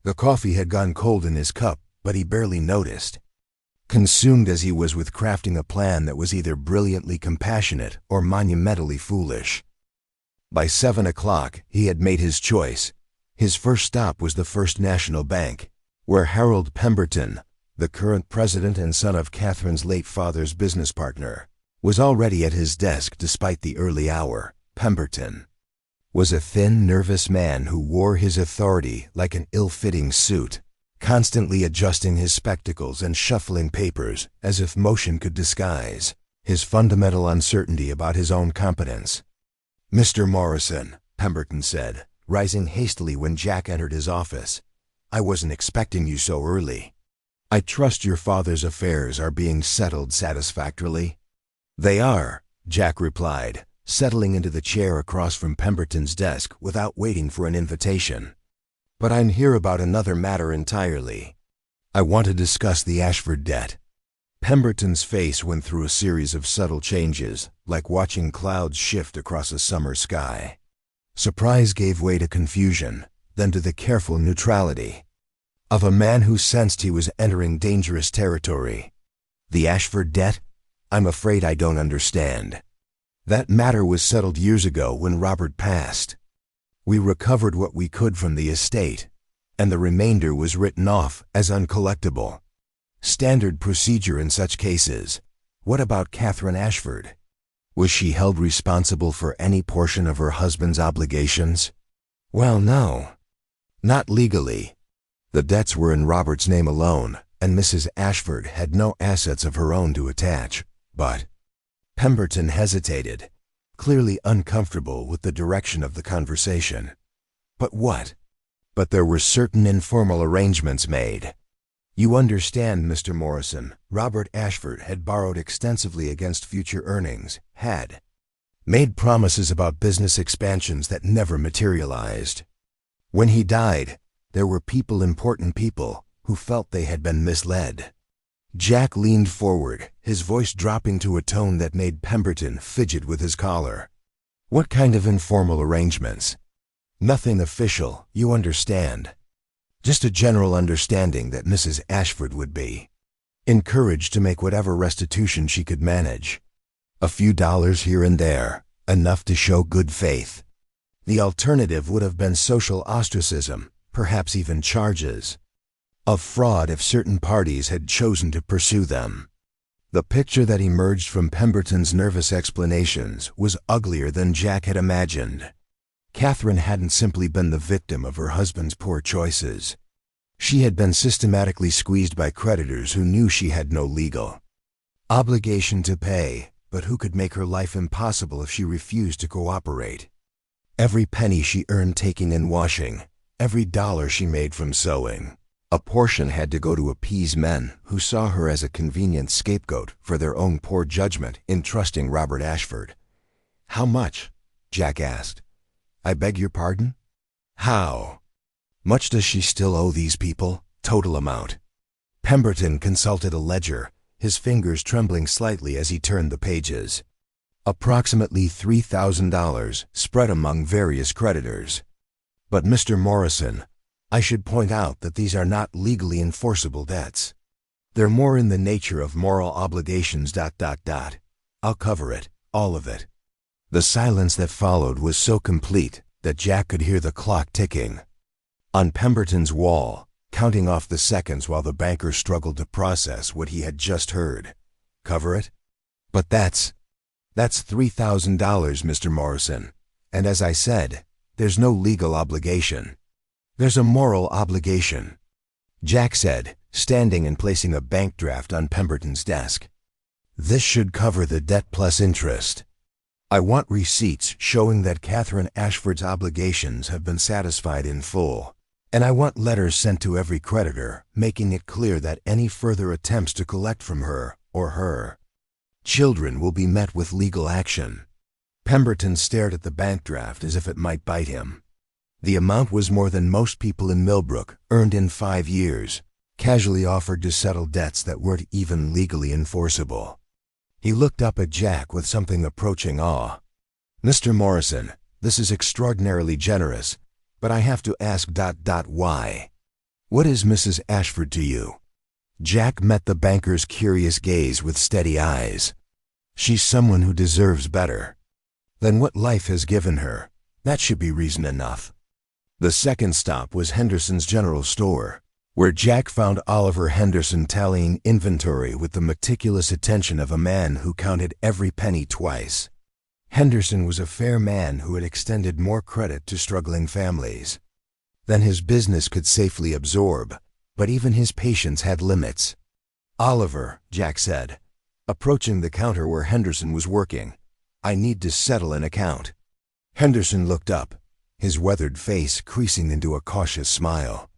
The coffee had gone cold in his cup, but he barely noticed, consumed as he was with crafting a plan that was either brilliantly compassionate or monumentally foolish. By 7 o'clock, he had made his choice. His first stop was the First National Bank, where Harold Pemberton, the current president and son of Catherine's late father's business partner, was already at his desk despite the early hour. Pemberton was a thin, nervous man who wore his authority like an ill-fitting suit, constantly adjusting his spectacles and shuffling papers as if motion could disguise his fundamental uncertainty about his own competence. "Mr. Morrison," Pemberton said, rising hastily when Jack entered his office, "I wasn't expecting you so early. I trust your father's affairs are being settled satisfactorily." "They are," Jack replied, settling into the chair across from Pemberton's desk without waiting for an invitation. "But I'm here about another matter entirely. I want to discuss the Ashford debt." Pemberton's face went through a series of subtle changes, like watching clouds shift across a summer sky. Surprise gave way to confusion, then to the careful neutrality of a man who sensed he was entering dangerous territory. "The Ashford debt? I'm afraid I don't understand. That matter was settled years ago when Robert passed. We recovered what we could from the estate, and the remainder was written off as uncollectible. Standard procedure in such cases. What about Catherine Ashford? Was she held responsible for any portion of her husband's obligations?" "Well, no. Not legally. The debts were in Robert's name alone, and Mrs. Ashford had no assets of her own to attach. But..." Pemberton hesitated, clearly uncomfortable with the direction of the conversation. "But what?" "But there were certain informal arrangements made. You understand, Mr. Morrison, Robert Ashford had borrowed extensively against future earnings, had made promises about business expansions that never materialized. When he died, there were important people, who felt they had been misled. Jack leaned forward, his voice dropping to a tone that made Pemberton fidget with his collar. What kind of informal arrangements? Nothing official, you understand. Just a general understanding that Mrs. Ashford would be encouraged to make whatever restitution she could manage. A few dollars here and there, enough to show good faith. The alternative would have been social ostracism, perhaps even charges of fraud if certain parties had chosen to pursue them. The picture that emerged from Pemberton's nervous explanations was uglier than Jack had imagined. Catherine hadn't simply been the victim of her husband's poor choices. She had been systematically squeezed by creditors who knew she had no legal obligation to pay, but who could make her life impossible if she refused to cooperate. Every penny she earned taking in washing, every dollar she made from sewing, a portion had to go to appease men who saw her as a convenient scapegoat for their own poor judgment in trusting Robert Ashford. "How much?" Jack asked. "I beg your pardon?" "How much does she still owe these people? Total amount." Pemberton consulted a ledger, his fingers trembling slightly as he turned the pages. "Approximately $3,000 spread among various creditors. But Mr. Morrison, I should point out that these are not legally enforceable debts. They're more in the nature of moral obligations. I'll cover it, all of it." The silence that followed was so complete that Jack could hear the clock ticking on Pemberton's wall, counting off the seconds while the banker struggled to process what he had just heard. "Cover it? But that's $3,000, Mr. Morrison. And as I said, there's no legal obligation. There's a moral obligation," Jack said, standing and placing a bank draft on Pemberton's desk. "This should cover the debt plus interest. I want receipts showing that Catherine Ashford's obligations have been satisfied in full, and I want letters sent to every creditor making it clear that any further attempts to collect from her or her children will be met with legal action." Pemberton stared at the bank draft as if it might bite him. The amount was more than most people in Millbrook earned in 5 years, casually offered to settle debts that weren't even legally enforceable. He looked up at Jack with something approaching awe. "Mr. Morrison, this is extraordinarily generous, but I have to ask why? What is Mrs. Ashford to you?" Jack met the banker's curious gaze with steady eyes. "She's someone who deserves better than what life has given her. That should be reason enough." The second stop was Henderson's General Store, where Jack found Oliver Henderson tallying inventory with the meticulous attention of a man who counted every penny twice. Henderson was a fair man who had extended more credit to struggling families than his business could safely absorb, but even his patience had limits. "Oliver," Jack said, approaching the counter where Henderson was working, "I need to settle an account." Henderson looked up, his weathered face creasing into a cautious smile.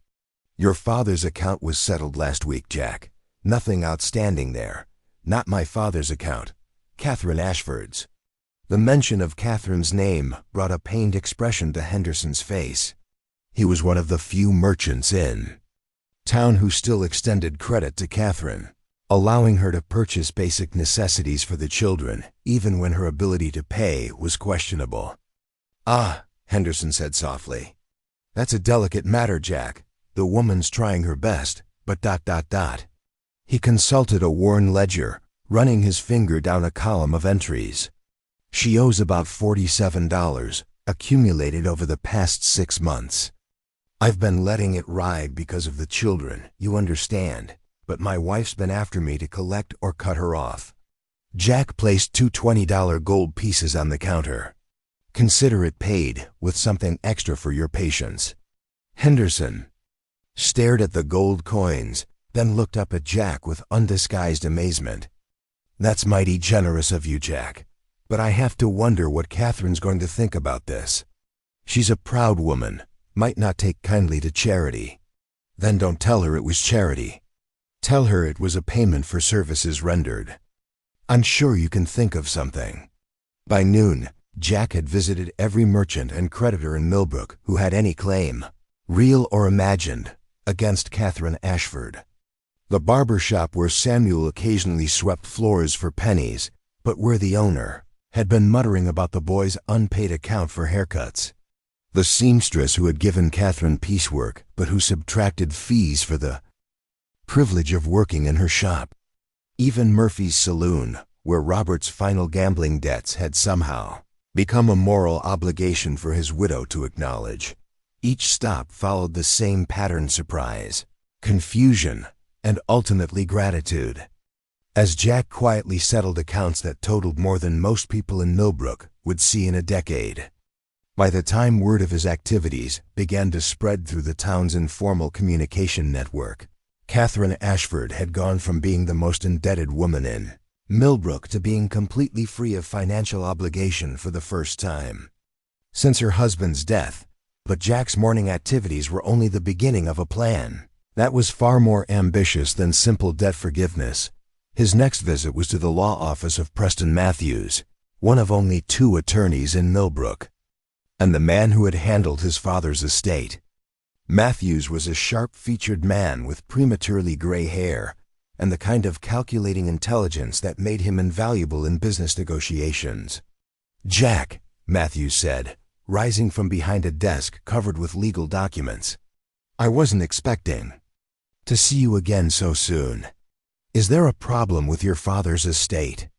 "Your father's account was settled last week, Jack. Nothing outstanding there. Not my father's account. Catherine Ashford's." The mention of Catherine's name brought a pained expression to Henderson's face. He was one of the few merchants in town who still extended credit to Catherine, allowing her to purchase basic necessities for the children, even when her ability to pay was questionable. "Ah," Henderson said softly. "That's a delicate matter, Jack. The woman's trying her best, but ... He consulted a worn ledger, running his finger down a column of entries. "She owes about $47, accumulated over the past 6 months. I've been letting it ride because of the children, you understand, but my wife's been after me to collect or cut her off." Jack placed 2 $20 gold pieces on the counter. "Consider it paid, with something extra for your patience." Henderson stared at the gold coins, then looked up at Jack with undisguised amazement. "That's mighty generous of you, Jack, but I have to wonder what Catherine's going to think about this. She's a proud woman, might not take kindly to charity." "Then don't tell her it was charity." Tell her it was a payment for services rendered. I'm sure you can think of something. By noon, Jack had visited every merchant and creditor in Millbrook who had any claim, real or imagined, against Catherine Ashford. The barber shop where Samuel occasionally swept floors for pennies, but where the owner had been muttering about the boy's unpaid account for haircuts. The seamstress who had given Catherine piecework, but who subtracted fees for the privilege of working in her shop. Even Murphy's saloon, where Robert's final gambling debts had somehow become a moral obligation for his widow to acknowledge. Each stop followed the same pattern: surprise, confusion, and ultimately gratitude. As Jack quietly settled accounts that totaled more than most people in Millbrook would see in a decade. By the time word of his activities began to spread through the town's informal communication network, Catherine Ashford had gone from being the most indebted woman in Millbrook to being completely free of financial obligation for the first time since her husband's death. But Jack's morning activities were only the beginning of a plan that was far more ambitious than simple debt forgiveness. His next visit was to the law office of Preston Matthews, one of only 2 attorneys in Millbrook, and the man who had handled his father's estate. Matthews was a sharp-featured man with prematurely gray hair and the kind of calculating intelligence that made him invaluable in business negotiations. "Jack," Matthews said, rising from behind a desk covered with legal documents, "I wasn't expecting to see you again so soon. Is there a problem with your father's estate?"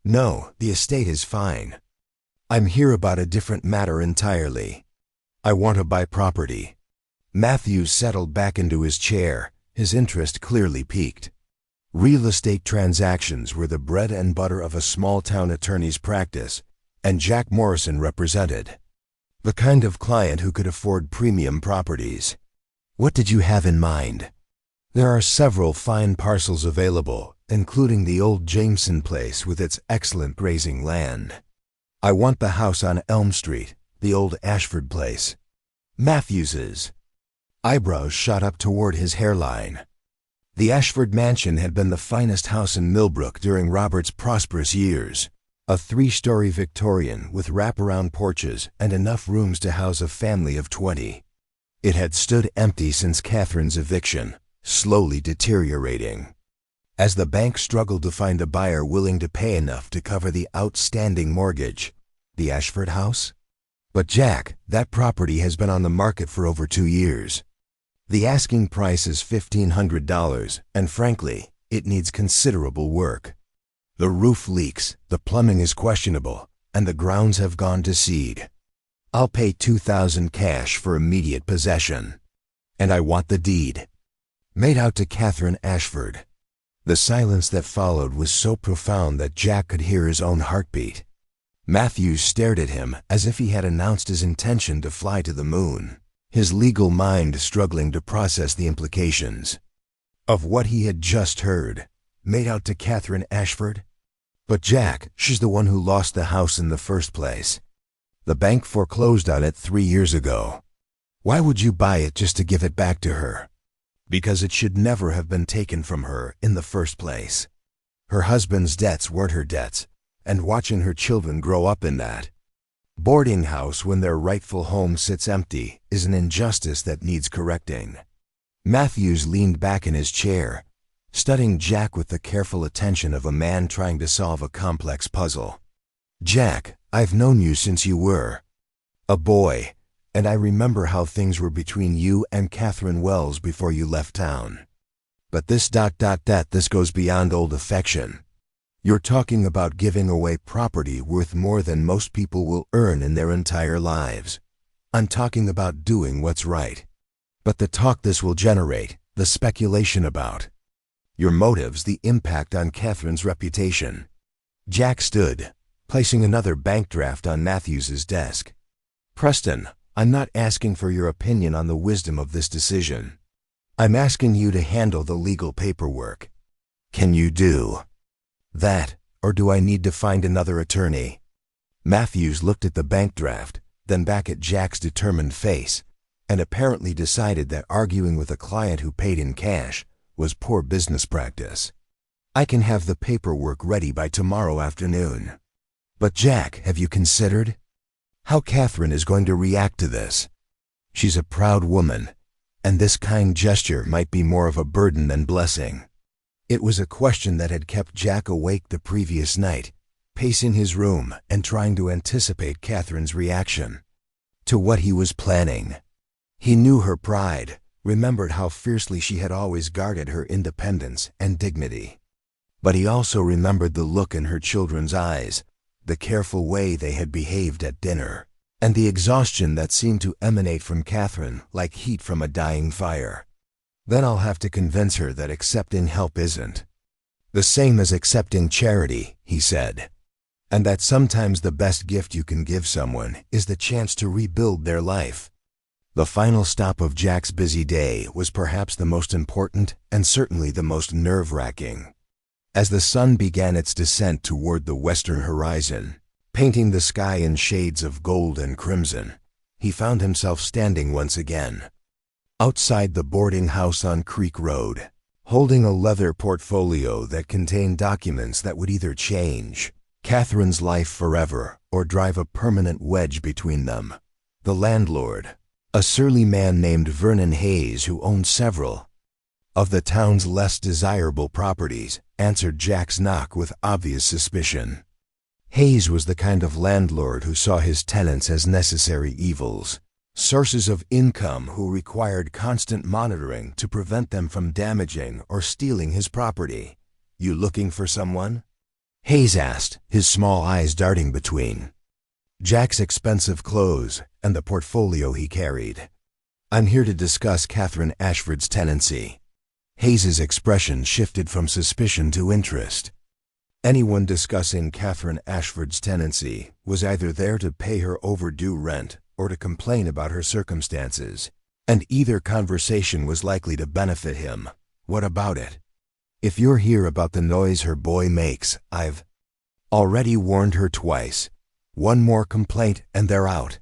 "No, the estate is fine. I'm here about a different matter entirely. I want to buy property." Matthews settled back into his chair, his interest clearly piqued. Real estate transactions were the bread and butter of a small-town attorney's practice, and Jack Morrison represented the kind of client who could afford premium properties. "What did you have in mind?" "There are several fine parcels available, including the old Jameson place with its excellent grazing land. I want the house on Elm Street, the old Ashford place." Matthews's eyebrows shot up toward his hairline. The Ashford mansion had been the finest house in Millbrook during Robert's prosperous years, a 3-story Victorian with wraparound porches and enough rooms to house a family of 20. It had stood empty since Catherine's eviction, slowly deteriorating. As the bank struggled to find a buyer willing to pay enough to cover the outstanding mortgage. The Ashford house? But Jack, that property has been on the market for over 2 years. The asking price is $1,500, and frankly, it needs considerable work. The roof leaks, the plumbing is questionable, and the grounds have gone to seed. I'll pay $2,000 cash for immediate possession. And I want the deed. Made out to Catherine Ashford. The silence that followed was so profound that Jack could hear his own heartbeat. Matthews stared at him as if he had announced his intention to fly to the moon, his legal mind struggling to process the implications of what he had just heard. Made out to Catherine Ashford? But Jack, she's the one who lost the house in the first place. The bank foreclosed on it 3 years ago. Why would you buy it just to give it back to her? Because it should never have been taken from her in the first place. Her husband's debts weren't her debts, and watching her children grow up in that boarding house when their rightful home sits empty is an injustice that needs correcting. Matthews leaned back in his chair, studying Jack with the careful attention of a man trying to solve a complex puzzle. "Jack, I've known you since you were a boy, and I remember how things were between you and Catherine Wells before you left town. But this this goes beyond old affection. You're talking about giving away property worth more than most people will earn in their entire lives. I'm talking about doing what's right. But the talk this will generate, the speculation about your motives, the impact on Catherine's reputation." Jack stood, placing another bank draft on Matthews's desk. "Preston, I'm not asking for your opinion on the wisdom of this decision. I'm asking you to handle the legal paperwork. Can you do that, or do I need to find another attorney?" Matthews looked at the bank draft, then back at Jack's determined face, and apparently decided that arguing with a client who paid in cash was poor business practice. I can have the paperwork ready by tomorrow afternoon. But Jack, have you considered how Catherine is going to react to this? She's a proud woman, and this kind gesture might be more of a burden than blessing. It was a question that had kept Jack awake the previous night, pacing his room and trying to anticipate Catherine's reaction to what he was planning. He knew her pride, remembered how fiercely she had always guarded her independence and dignity. But he also remembered the look in her children's eyes, the careful way they had behaved at dinner, and the exhaustion that seemed to emanate from Catherine like heat from a dying fire. Then I'll have to convince her that accepting help isn't the same as accepting charity, he said, and that sometimes the best gift you can give someone is the chance to rebuild their life. The final stop of Jack's busy day was perhaps the most important and certainly the most nerve-wracking. As the sun began its descent toward the western horizon, painting the sky in shades of gold and crimson, he found himself standing once again outside the boarding house on Creek Road, holding a leather portfolio that contained documents that would either change Catherine's life forever or drive a permanent wedge between them. The landlord, a surly man named Vernon Hayes who owned several of the town's less desirable properties, answered Jack's knock with obvious suspicion. Hayes was the kind of landlord who saw his tenants as necessary evils, sources of income who required constant monitoring to prevent them from damaging or stealing his property. "You looking for someone?" Hayes asked, his small eyes darting between Jack's expensive clothes and the portfolio he carried. "I'm here to discuss Catherine Ashford's tenancy." Hayes's expression shifted from suspicion to interest. Anyone discussing Catherine Ashford's tenancy was either there to pay her overdue rent or to complain about her circumstances, and either conversation was likely to benefit him. "What about it?" "If you're here about the noise her boy makes, I've already warned her twice. One more complaint and they're out."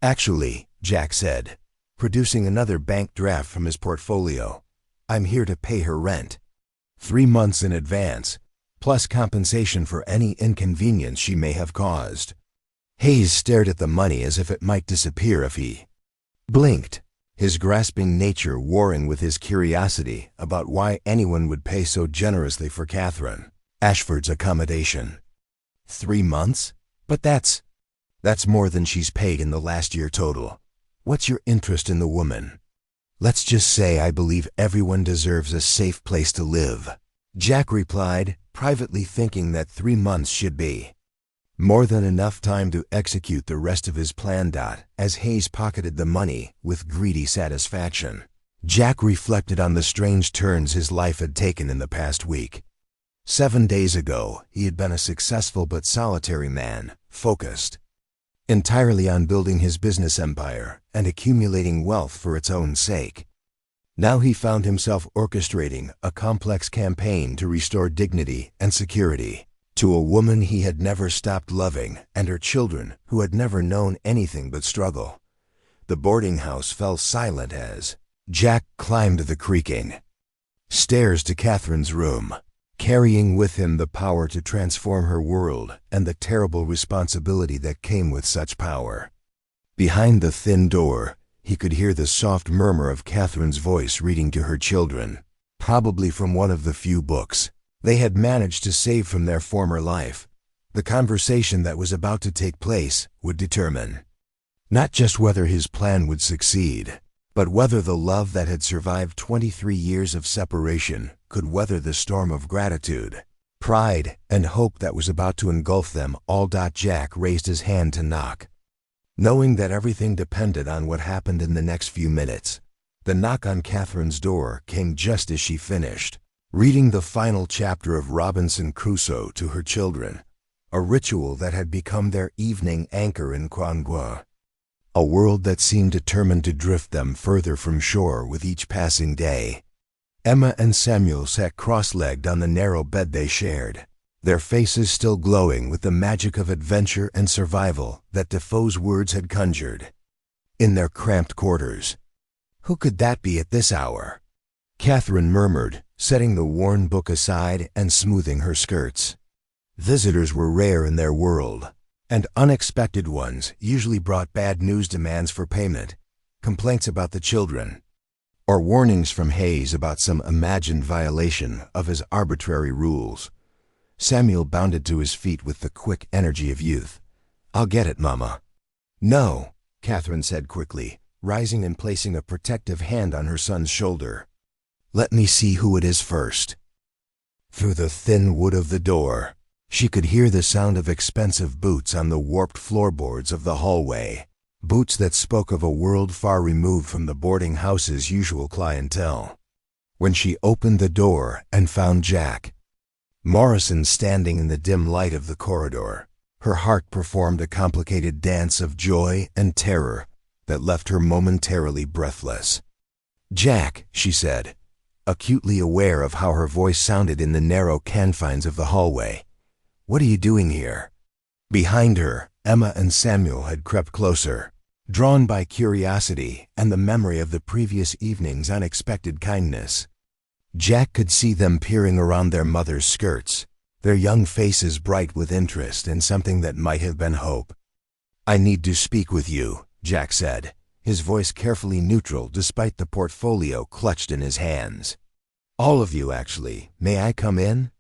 "Actually," Jack said, producing another bank draft from his portfolio, "I'm here to pay her rent. 3 months in advance, plus compensation for any inconvenience she may have caused." Hayes stared at the money as if it might disappear if he blinked, his grasping nature warring with his curiosity about why anyone would pay so generously for Catherine Ashford's accommodation. 3 months? But that's more than she's paid in the last year total. What's your interest in the woman? "Let's just say I believe everyone deserves a safe place to live," Jack replied, privately thinking that 3 months should be more than enough time to execute the rest of his plan. As Hayes pocketed the money with greedy satisfaction, Jack reflected on the strange turns his life had taken in the past week. 7 days ago, he had been a successful but solitary man, focused entirely on building his business empire and accumulating wealth for its own sake. Now he found himself orchestrating a complex campaign to restore dignity and security to a woman he had never stopped loving and her children who had never known anything but struggle. The boarding house fell silent as Jack climbed the creaking stairs to Catherine's room, carrying with him the power to transform her world and the terrible responsibility that came with such power. Behind the thin door, he could hear the soft murmur of Catherine's voice reading to her children, probably from one of the few books they had managed to save from their former life. The conversation that was about to take place would determine not just whether his plan would succeed, but whether the love that had survived 23 years of separation could weather the storm of gratitude, pride, and hope that was about to engulf them all. Jack raised his hand to knock, knowing that everything depended on what happened in the next few minutes. The knock on Catherine's door came just as she finished reading the final chapter of Robinson Crusoe to her children, a ritual that had become their evening anchor in Quangua, a world that seemed determined to drift them further from shore with each passing day. Emma and Samuel sat cross-legged on the narrow bed they shared, their faces still glowing with the magic of adventure and survival that Defoe's words had conjured. In their cramped quarters. Who could that be at this hour? Catherine murmured, setting the worn book aside and smoothing her skirts. Visitors were rare in their world, and unexpected ones usually brought bad news, demands for payment, complaints about the children, or warnings from Hayes about some imagined violation of his arbitrary rules. Samuel bounded to his feet with the quick energy of youth. "I'll get it, Mama." "No," Catherine said quickly, rising and placing a protective hand on her son's shoulder. "Let me see who it is first." Through the thin wood of the door, she could hear the sound of expensive boots on the warped floorboards of the hallway, boots that spoke of a world far removed from the boarding house's usual clientele. When she opened the door and found Jack Morrison standing in the dim light of the corridor, her heart performed a complicated dance of joy and terror that left her momentarily breathless. "Jack," she said, acutely aware of how her voice sounded in the narrow confines of the hallway. "What are you doing here?" Behind her, Emma and Samuel had crept closer, drawn by curiosity and the memory of the previous evening's unexpected kindness. Jack could see them peering around their mother's skirts, their young faces bright with interest in something that might have been hope. "I need to speak with you," Jack said, his voice carefully neutral despite the portfolio clutched in his hands. "All of you, actually. May I come in?"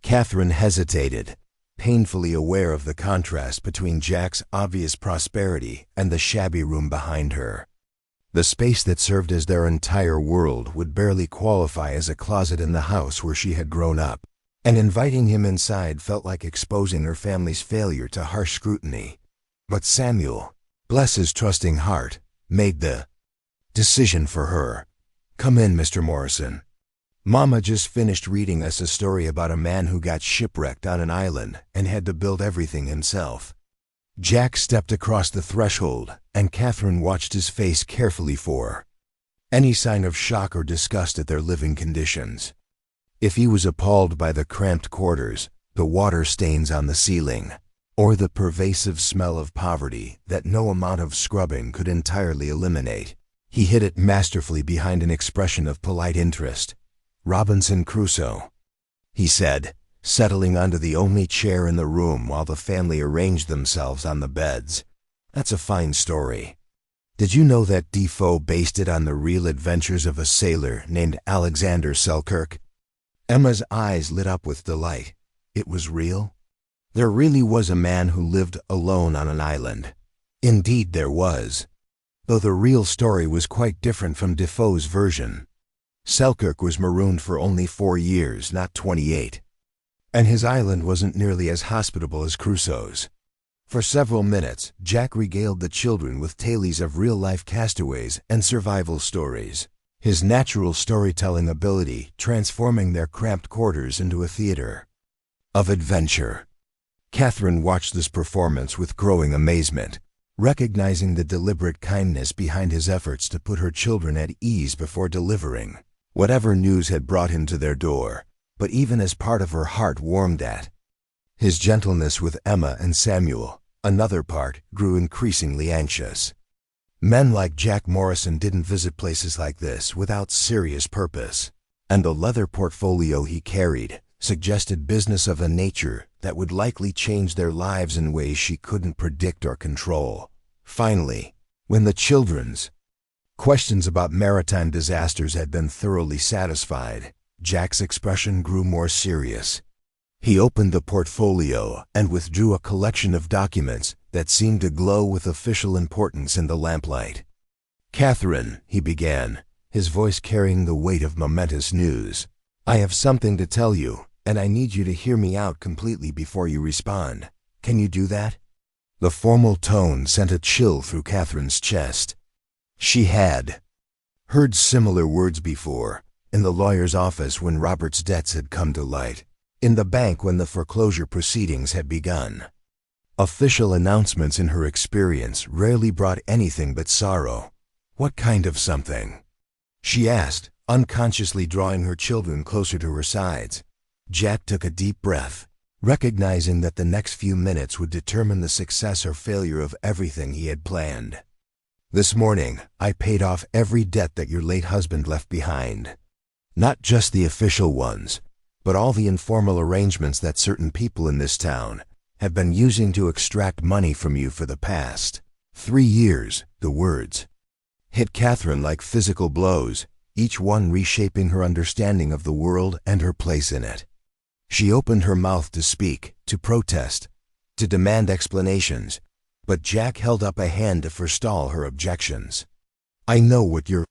Catherine hesitated, painfully aware of the contrast between Jack's obvious prosperity and the shabby room behind her. The space that served as their entire world would barely qualify as a closet in the house where she had grown up, and inviting him inside felt like exposing her family's failure to harsh scrutiny. But Samuel, bless his trusting heart, made the decision for her. "Come in, Mr. Morrison. Mama just finished reading us a story about a man who got shipwrecked on an island and had to build everything himself." Jack stepped across the threshold, and Catherine watched his face carefully for any sign of shock or disgust at their living conditions. If he was appalled by the cramped quarters, the water stains on the ceiling, or the pervasive smell of poverty that no amount of scrubbing could entirely eliminate, he hid it masterfully behind an expression of polite interest. "Robinson Crusoe," he said, settling onto the only chair in the room while the family arranged themselves on the beds. "That's a fine story. Did you know that Defoe based it on the real adventures of a sailor named Alexander Selkirk?" Emma's eyes lit up with delight. It was real? There really was a man who lived alone on an island. Indeed there was, though the real story was quite different from Defoe's version. Selkirk was marooned for only 4 years, not 28. And his island wasn't nearly as hospitable as Crusoe's. For several minutes, Jack regaled the children with tales of real-life castaways and survival stories, his natural storytelling ability transforming their cramped quarters into a theater of adventure. Catherine watched this performance with growing amazement, recognizing the deliberate kindness behind his efforts to put her children at ease before delivering whatever news had brought him to their door. But even as part of her heart warmed at his gentleness with Emma and Samuel, another part grew increasingly anxious. Men like Jack Morrison didn't visit places like this without serious purpose, and the leather portfolio he carried suggested business of a nature that would likely change their lives in ways she couldn't predict or control. Finally, when the children's questions about maritime disasters had been thoroughly satisfied, Jack's expression grew more serious. He opened the portfolio and withdrew a collection of documents that seemed to glow with official importance in the lamplight. "Catherine," he began, his voice carrying the weight of momentous news, "I have something to tell you, and I need you to hear me out completely before you respond. Can you do that?" The formal tone sent a chill through Catherine's chest. She had heard similar words before, in the lawyer's office when Robert's debts had come to light, in the bank when the foreclosure proceedings had begun. Official announcements in her experience rarely brought anything but sorrow. "What kind of something?" she asked, unconsciously drawing her children closer to her sides. Jack took a deep breath, recognizing that the next few minutes would determine the success or failure of everything he had planned. "This morning, I paid off every debt that your late husband left behind." Not just the official ones, but all the informal arrangements that certain people in this town have been using to extract money from you for the past 3 years. The words hit Catherine like physical blows, each one reshaping her understanding of the world and her place in it. She opened her mouth to speak, to protest, to demand explanations, but Jack held up a hand to forestall her objections. "I know what you're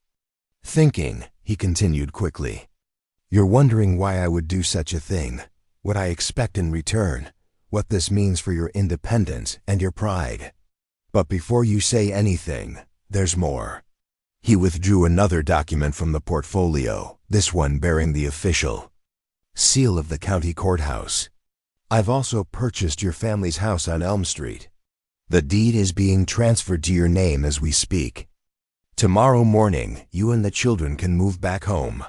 thinking," he continued quickly. "You're wondering why I would do such a thing, what I expect in return, what this means for your independence and your pride. But before you say anything, there's more." He withdrew another document from the portfolio, this one bearing the official seal of the county courthouse. "I've also purchased your family's house on Elm Street. The deed is being transferred to your name as we speak. Tomorrow morning, you and the children can move back home."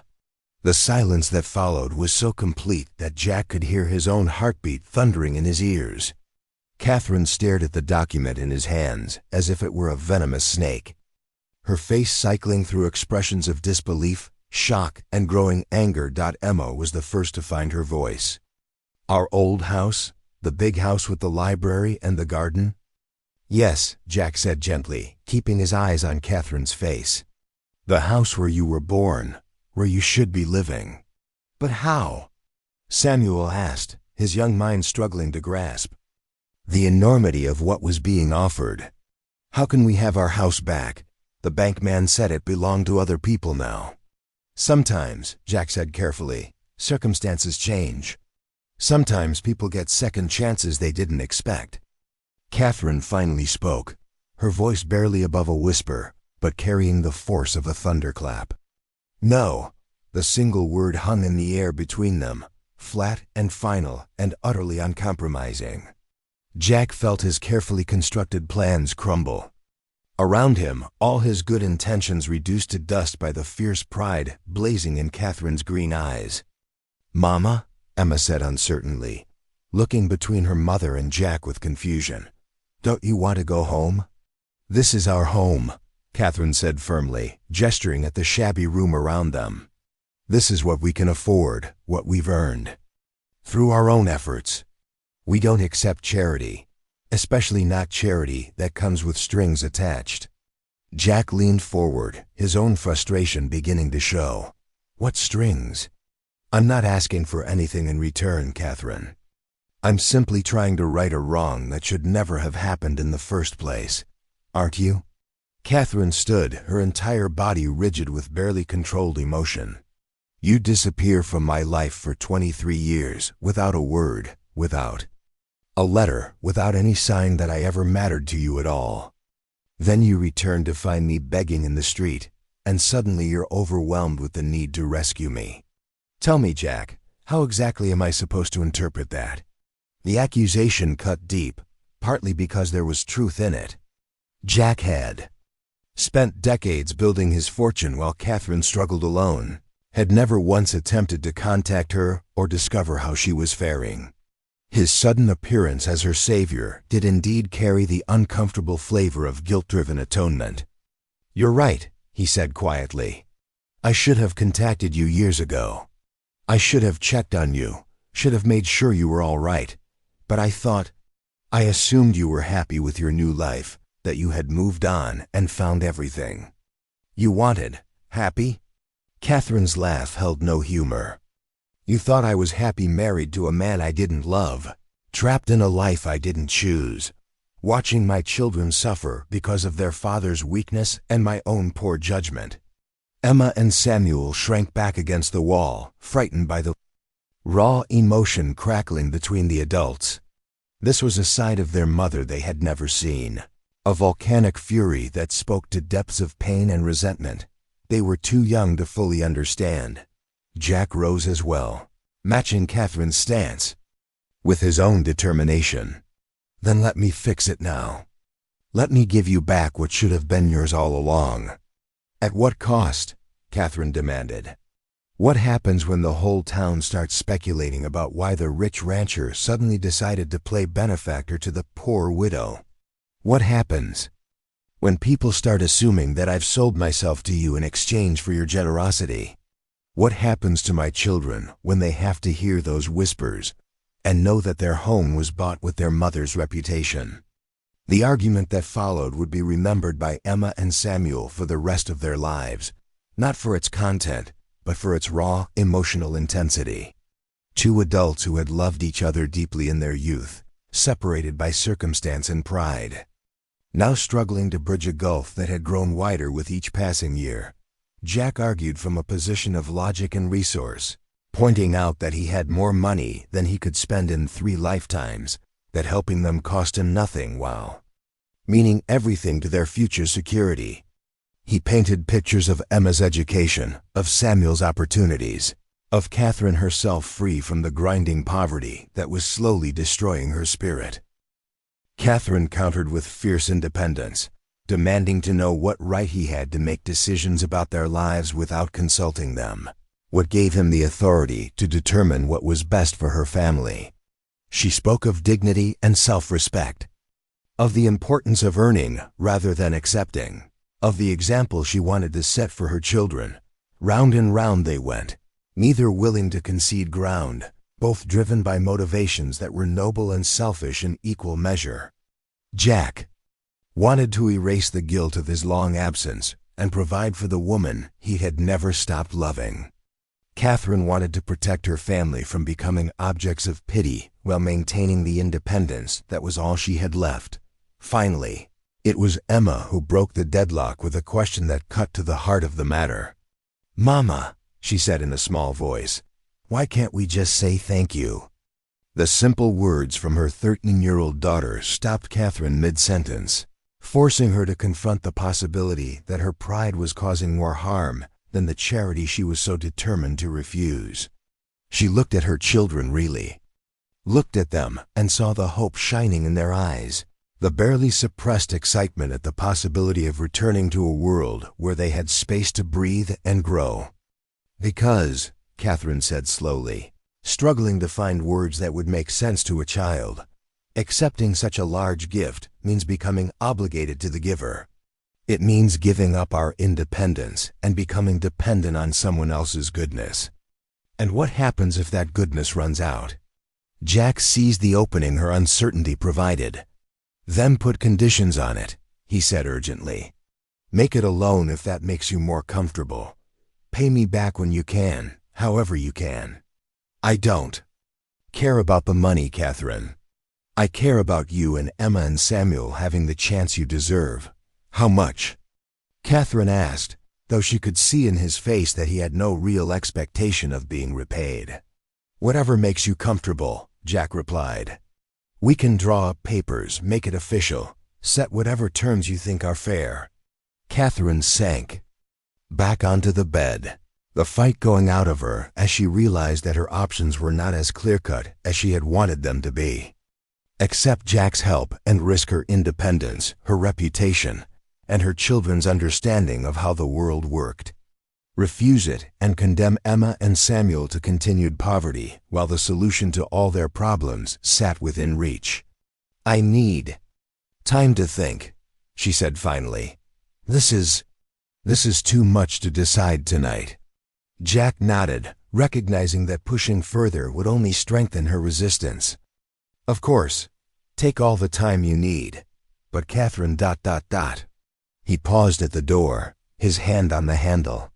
The silence that followed was so complete that Jack could hear his own heartbeat thundering in his ears. Catherine stared at the document in his hands as if it were a venomous snake, her face cycling through expressions of disbelief, shock, and growing anger. Emma was the first to find her voice. "Our old house? The big house with the library and the garden?" "Yes," Jack said gently, keeping his eyes on Catherine's face. "The house where you were born, where you should be living." "But how?" Samuel asked, his young mind struggling to grasp the enormity of what was being offered. "How can we have our house back? The bank man said it belonged to other people now." "Sometimes," Jack said carefully, "circumstances change. Sometimes people get second chances they didn't expect." Catherine finally spoke, her voice barely above a whisper, but carrying the force of a thunderclap. "No." The single word hung in the air between them, flat and final and utterly uncompromising. Jack felt his carefully constructed plans crumble. Around him, all his good intentions reduced to dust by the fierce pride blazing in Catherine's green eyes. "Mama?" Emma said uncertainly, looking between her mother and Jack with confusion. "Don't you want to go home?" "This is our home," Catherine said firmly, gesturing at the shabby room around them. "This is what we can afford, what we've earned. Through our own efforts. We don't accept charity, especially not charity that comes with strings attached." Jack leaned forward, his own frustration beginning to show. "What strings?" "I'm not asking for anything in return, Catherine. I'm simply trying to right a wrong that should never have happened in the first place. Aren't you?" Catherine stood, her entire body rigid with barely controlled emotion. "You disappear from my life for 23 years, without a word, without a letter, without any sign that I ever mattered to you at all. Then you return to find me begging in the street, and suddenly you're overwhelmed with the need to rescue me. Tell me, Jack, how exactly am I supposed to interpret that?" The accusation cut deep, partly because there was truth in it. Jack had spent decades building his fortune while Catherine struggled alone, had never once attempted to contact her or discover how she was faring. His sudden appearance as her savior did indeed carry the uncomfortable flavor of guilt-driven atonement. "You're right," he said quietly. "I should have contacted you years ago. I should have checked on you, should have made sure you were all right. But I assumed you were happy with your new life, that you had moved on and found everything you wanted. Happy?" Catherine's laugh held no humor. "You thought I was happy married to a man I didn't love, trapped in a life I didn't choose, watching my children suffer because of their father's weakness and my own poor judgment." Emma and Samuel shrank back against the wall, frightened by the raw emotion crackling between the adults. This was a side of their mother they had never seen, a volcanic fury that spoke to depths of pain and resentment they were too young to fully understand. Jack rose as well, matching Catherine's stance, with his own determination. "Then let me fix it now. Let me give you back what should have been yours all along." "At what cost?" Catherine demanded. "What happens when the whole town starts speculating about why the rich rancher suddenly decided to play benefactor to the poor widow? What happens when people start assuming that I've sold myself to you in exchange for your generosity? What happens to my children when they have to hear those whispers and know that their home was bought with their mother's reputation? The argument that followed would be remembered by Emma and Samuel for the rest of their lives, not for its content, but for its raw, emotional intensity. Two adults who had loved each other deeply in their youth, separated by circumstance and pride, now struggling to bridge a gulf that had grown wider with each passing year. Jack argued from a position of logic and resource, pointing out that he had more money than he could spend in 3 lifetimes, that helping them cost him nothing while meaning everything to their future security. He painted pictures of Emma's education, of Samuel's opportunities, of Catherine herself free from the grinding poverty that was slowly destroying her spirit. Catherine countered with fierce independence, demanding to know what right he had to make decisions about their lives without consulting them, what gave him the authority to determine what was best for her family. She spoke of dignity and self-respect, of the importance of earning rather than accepting, of the example she wanted to set for her children. Round and round they went, neither willing to concede ground, both driven by motivations that were noble and selfish in equal measure. Jack wanted to erase the guilt of his long absence and provide for the woman he had never stopped loving. Catherine wanted to protect her family from becoming objects of pity while maintaining the independence that was all she had left. Finally, it was Emma who broke the deadlock with a question that cut to the heart of the matter. "Mama," she said in a small voice, "why can't we just say thank you?" The simple words from her 13-year-old daughter stopped Catherine mid-sentence, forcing her to confront the possibility that her pride was causing more harm than the charity she was so determined to refuse. She looked at her children really, looked at them and saw the hope shining in their eyes, the barely suppressed excitement at the possibility of returning to a world where they had space to breathe and grow. "Because," Catherine said slowly, struggling to find words that would make sense to a child, "accepting such a large gift means becoming obligated to the giver. It means giving up our independence and becoming dependent on someone else's goodness. And what happens if that goodness runs out?" Jack seized the opening her uncertainty provided. "Then put conditions on it," he said urgently. "Make it a loan if that makes you more comfortable. Pay me back when you can, however you can. I don't care about the money, Catherine. I care about you and Emma and Samuel having the chance you deserve." "How much?" Catherine asked, though she could see in his face that he had no real expectation of being repaid. "Whatever makes you comfortable," Jack replied. "We can draw up papers, make it official, set whatever terms you think are fair." Catherine sank back onto the bed, the fight going out of her as she realized that her options were not as clear-cut as she had wanted them to be. Accept Jack's help and risk her independence, her reputation, and her children's understanding of how the world worked. Refuse it and condemn Emma and Samuel to continued poverty while the solution to all their problems sat within reach. "I need time to think," she said finally. This is too much to decide tonight." Jack nodded, recognizing that pushing further would only strengthen her resistance. "Of course, take all the time you need, but Catherine ... He paused at the door, his hand on the handle.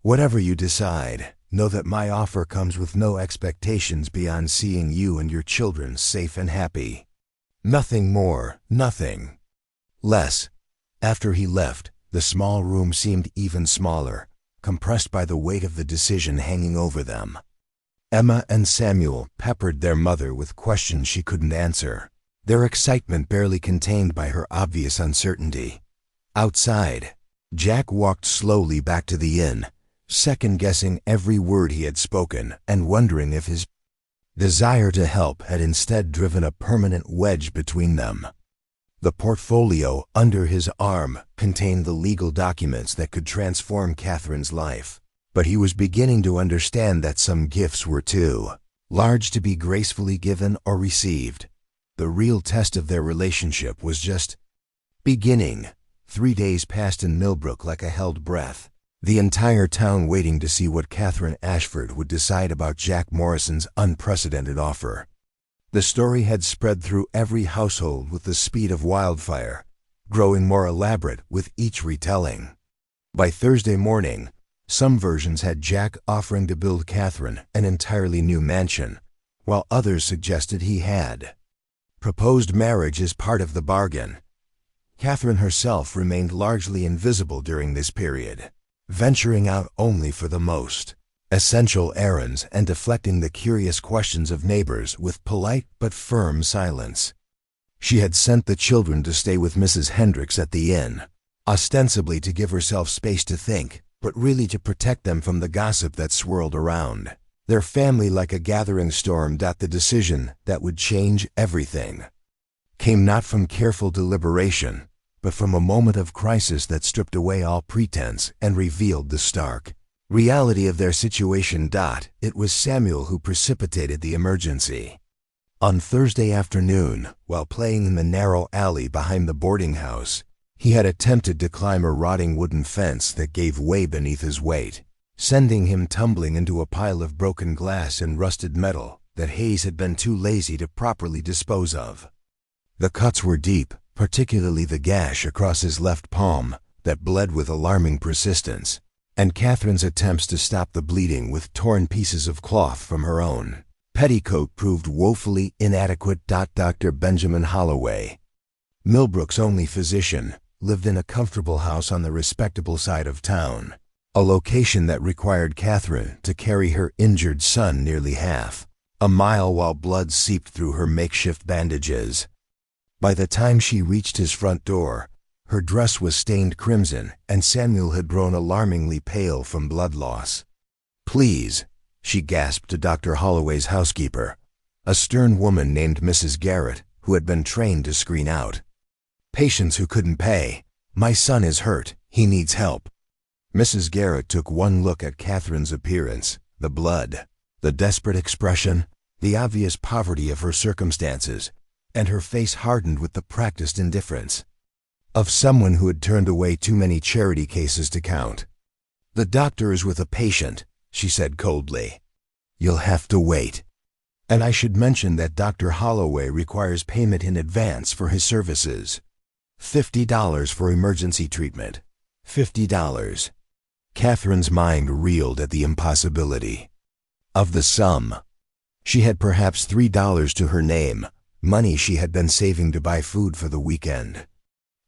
"Whatever you decide, know that my offer comes with no expectations beyond seeing you and your children safe and happy. Nothing more, nothing less." After he left, the small room seemed even smaller, compressed by the weight of the decision hanging over them. Emma and Samuel peppered their mother with questions she couldn't answer, their excitement barely contained by her obvious uncertainty. Outside, Jack walked slowly back to the inn, second-guessing every word he had spoken and wondering if his desire to help had instead driven a permanent wedge between them. The portfolio under his arm contained the legal documents that could transform Catherine's life, but he was beginning to understand that some gifts were too large to be gracefully given or received. The real test of their relationship was just beginning. 3 days passed in Millbrook like a held breath, The entire town waiting to see what Catherine Ashford would decide about Jack Morrison's unprecedented offer. The story had spread through every household with the speed of wildfire, growing more elaborate with each retelling. By Thursday morning, some versions had Jack offering to build Catherine an entirely new mansion, while others suggested he had proposed marriage as part of the bargain. Catherine herself remained largely invisible during this period, venturing out only for the most essential errands and deflecting the curious questions of neighbors with polite but firm silence. She had sent the children to stay with Mrs. Hendricks at the inn, ostensibly to give herself space to think, but really to protect them from the gossip that swirled around their family like a gathering storm. The decision that would change everything came not from careful deliberation, but from a moment of crisis that stripped away all pretense and revealed the stark reality of their situation. It was Samuel who precipitated the emergency. On Thursday afternoon, while playing in the narrow alley behind the boarding house, he had attempted to climb a rotting wooden fence that gave way beneath his weight, sending him tumbling into a pile of broken glass and rusted metal that Hayes had been too lazy to properly dispose of. The cuts were deep, particularly the gash across his left palm that bled with alarming persistence, and Catherine's attempts to stop the bleeding with torn pieces of cloth from her own petticoat proved woefully inadequate. Dr. Benjamin Holloway, Millbrook's only physician, lived in a comfortable house on the respectable side of town, a location that required Catherine to carry her injured son nearly half a mile while blood seeped through her makeshift bandages. By the time she reached his front door, her dress was stained crimson and Samuel had grown alarmingly pale from blood loss. "Please," she gasped to Dr. Holloway's housekeeper, a stern woman named Mrs. Garrett, who had been trained to screen out patients who couldn't pay. "My son is hurt. He needs help." Mrs. Garrett took one look at Catherine's appearance, the blood, the desperate expression, the obvious poverty of her circumstances, and her face hardened with the practiced indifference of someone who had turned away too many charity cases to count. "The doctor is with a patient," she said coldly. "You'll have to wait. And I should mention that Dr. Holloway requires payment in advance for his services. $50 for emergency treatment. $50. Catherine's mind reeled at the impossibility of the sum. She had perhaps $3 to her name, money she had been saving to buy food for the weekend.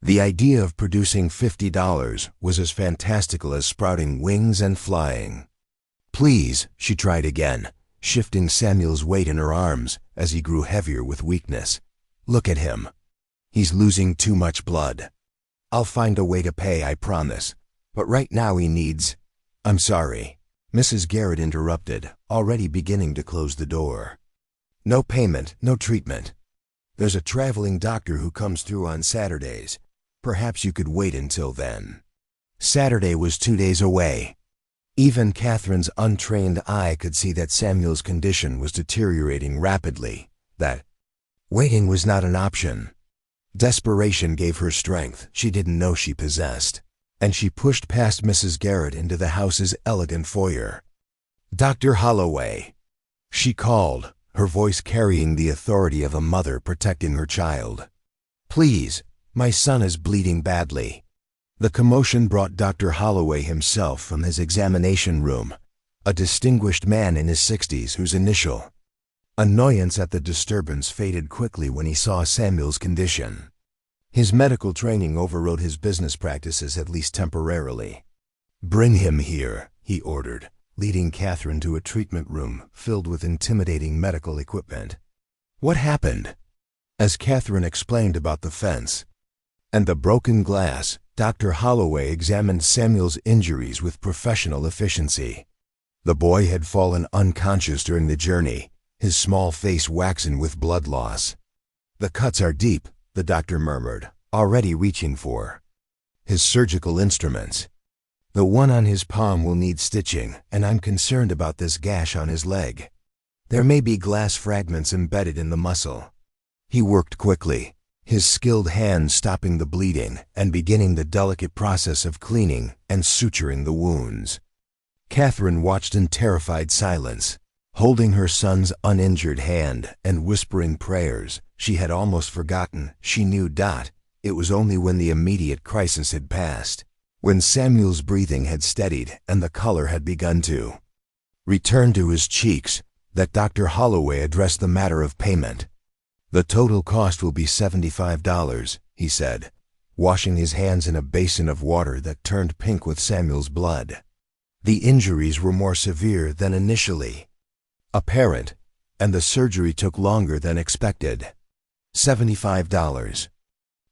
The idea of producing $50 was as fantastical as sprouting wings and flying. "Please," she tried again, shifting Samuel's weight in her arms as he grew heavier with weakness. "Look at him. He's losing too much blood. I'll find a way to pay, I promise. But right now he needs—" "I'm sorry," Mrs. Garrett interrupted, already beginning to close the door. "No payment, no treatment. There's a traveling doctor who comes through on Saturdays. Perhaps you could wait until then." Saturday was 2 days away. Even Catherine's untrained eye could see that Samuel's condition was deteriorating rapidly, that waiting was not an option. Desperation gave her strength she didn't know she possessed, and she pushed past Mrs. Garrett into the house's elegant foyer. "Dr. Holloway," she called, her voice carrying the authority of a mother protecting her child. "Please, my son is bleeding badly." The commotion brought Dr. Holloway himself from his examination room, a distinguished man in his 60s whose initial annoyance at the disturbance faded quickly when he saw Samuel's condition. His medical training overrode his business practices at least temporarily. "Bring him here," he ordered, leading Catherine to a treatment room filled with intimidating medical equipment. "What happened?" As Catherine explained about the fence and the broken glass, Dr. Holloway examined Samuel's injuries with professional efficiency. The boy had fallen unconscious during the journey, his small face waxen with blood loss. "The cuts are deep," the doctor murmured, already reaching for his surgical instruments. "The one on his palm will need stitching, and I'm concerned about this gash on his leg. There may be glass fragments embedded in the muscle." He worked quickly, his skilled hand stopping the bleeding and beginning the delicate process of cleaning and suturing the wounds. Catherine watched in terrified silence, holding her son's uninjured hand and whispering prayers. She had almost forgotten she knew. It was only when the immediate crisis had passed, when Samuel's breathing had steadied and the color had begun to return to his cheeks, that Dr. Holloway addressed the matter of payment. "The total cost will be $75, he said, washing his hands in a basin of water that turned pink with Samuel's blood. The injuries were more severe than initially apparent, and the surgery took longer than expected. $75.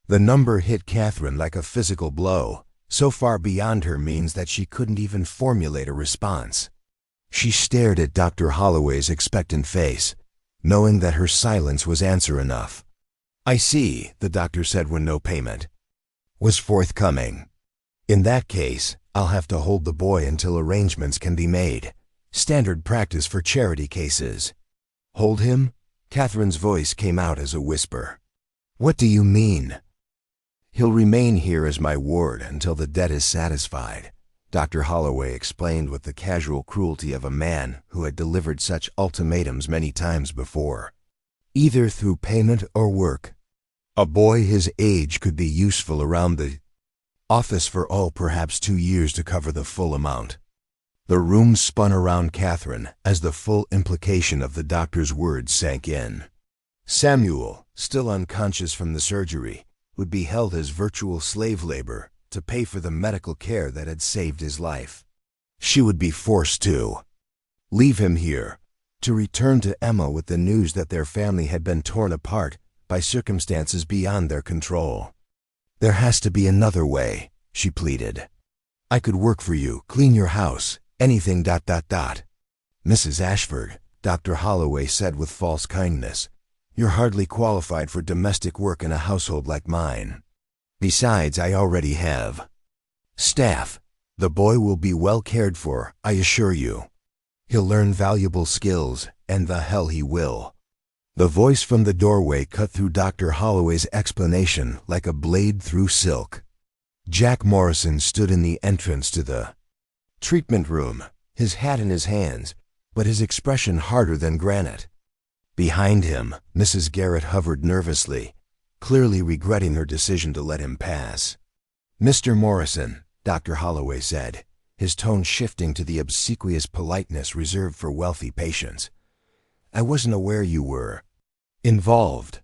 The number hit Catherine like a physical blow, so far beyond her means that she couldn't even formulate a response. She stared at Dr. Holloway's expectant face, knowing that her silence was answer enough. "I see," the doctor said when no payment was forthcoming. "In that case, I'll have to hold the boy until arrangements can be made. Standard practice for charity cases." "Hold him?" Catherine's voice came out as a whisper. "What do you mean?" "He'll remain here as my ward until the debt is satisfied," Dr. Holloway explained with the casual cruelty of a man who had delivered such ultimatums many times before. "Either through payment or work. A boy his age could be useful around the office for perhaps 2 years to cover the full amount." The room spun around Catherine as the full implication of the doctor's words sank in. Samuel, still unconscious from the surgery, would be held as virtual slave labor to pay for the medical care that had saved his life. She would be forced to leave him here, to return to Emma with the news that their family had been torn apart by circumstances beyond their control. "There has to be another way," she pleaded. "I could work for you, clean your house, anything. "Mrs. Ashford," Dr. Holloway said with false kindness, "you're hardly qualified for domestic work in a household like mine. Besides, I already have staff. The boy will be well cared for, I assure you. He'll learn valuable skills, and the hell he will." The voice from the doorway cut through Dr. Holloway's explanation like a blade through silk. Jack Morrison stood in the entrance to the treatment room, his hat in his hands, but his expression harder than granite. Behind him, Mrs. Garrett hovered nervously, clearly regretting her decision to let him pass. "Mr. Morrison," Dr. Holloway said, his tone shifting to the obsequious politeness reserved for wealthy patients, "I wasn't aware you were involved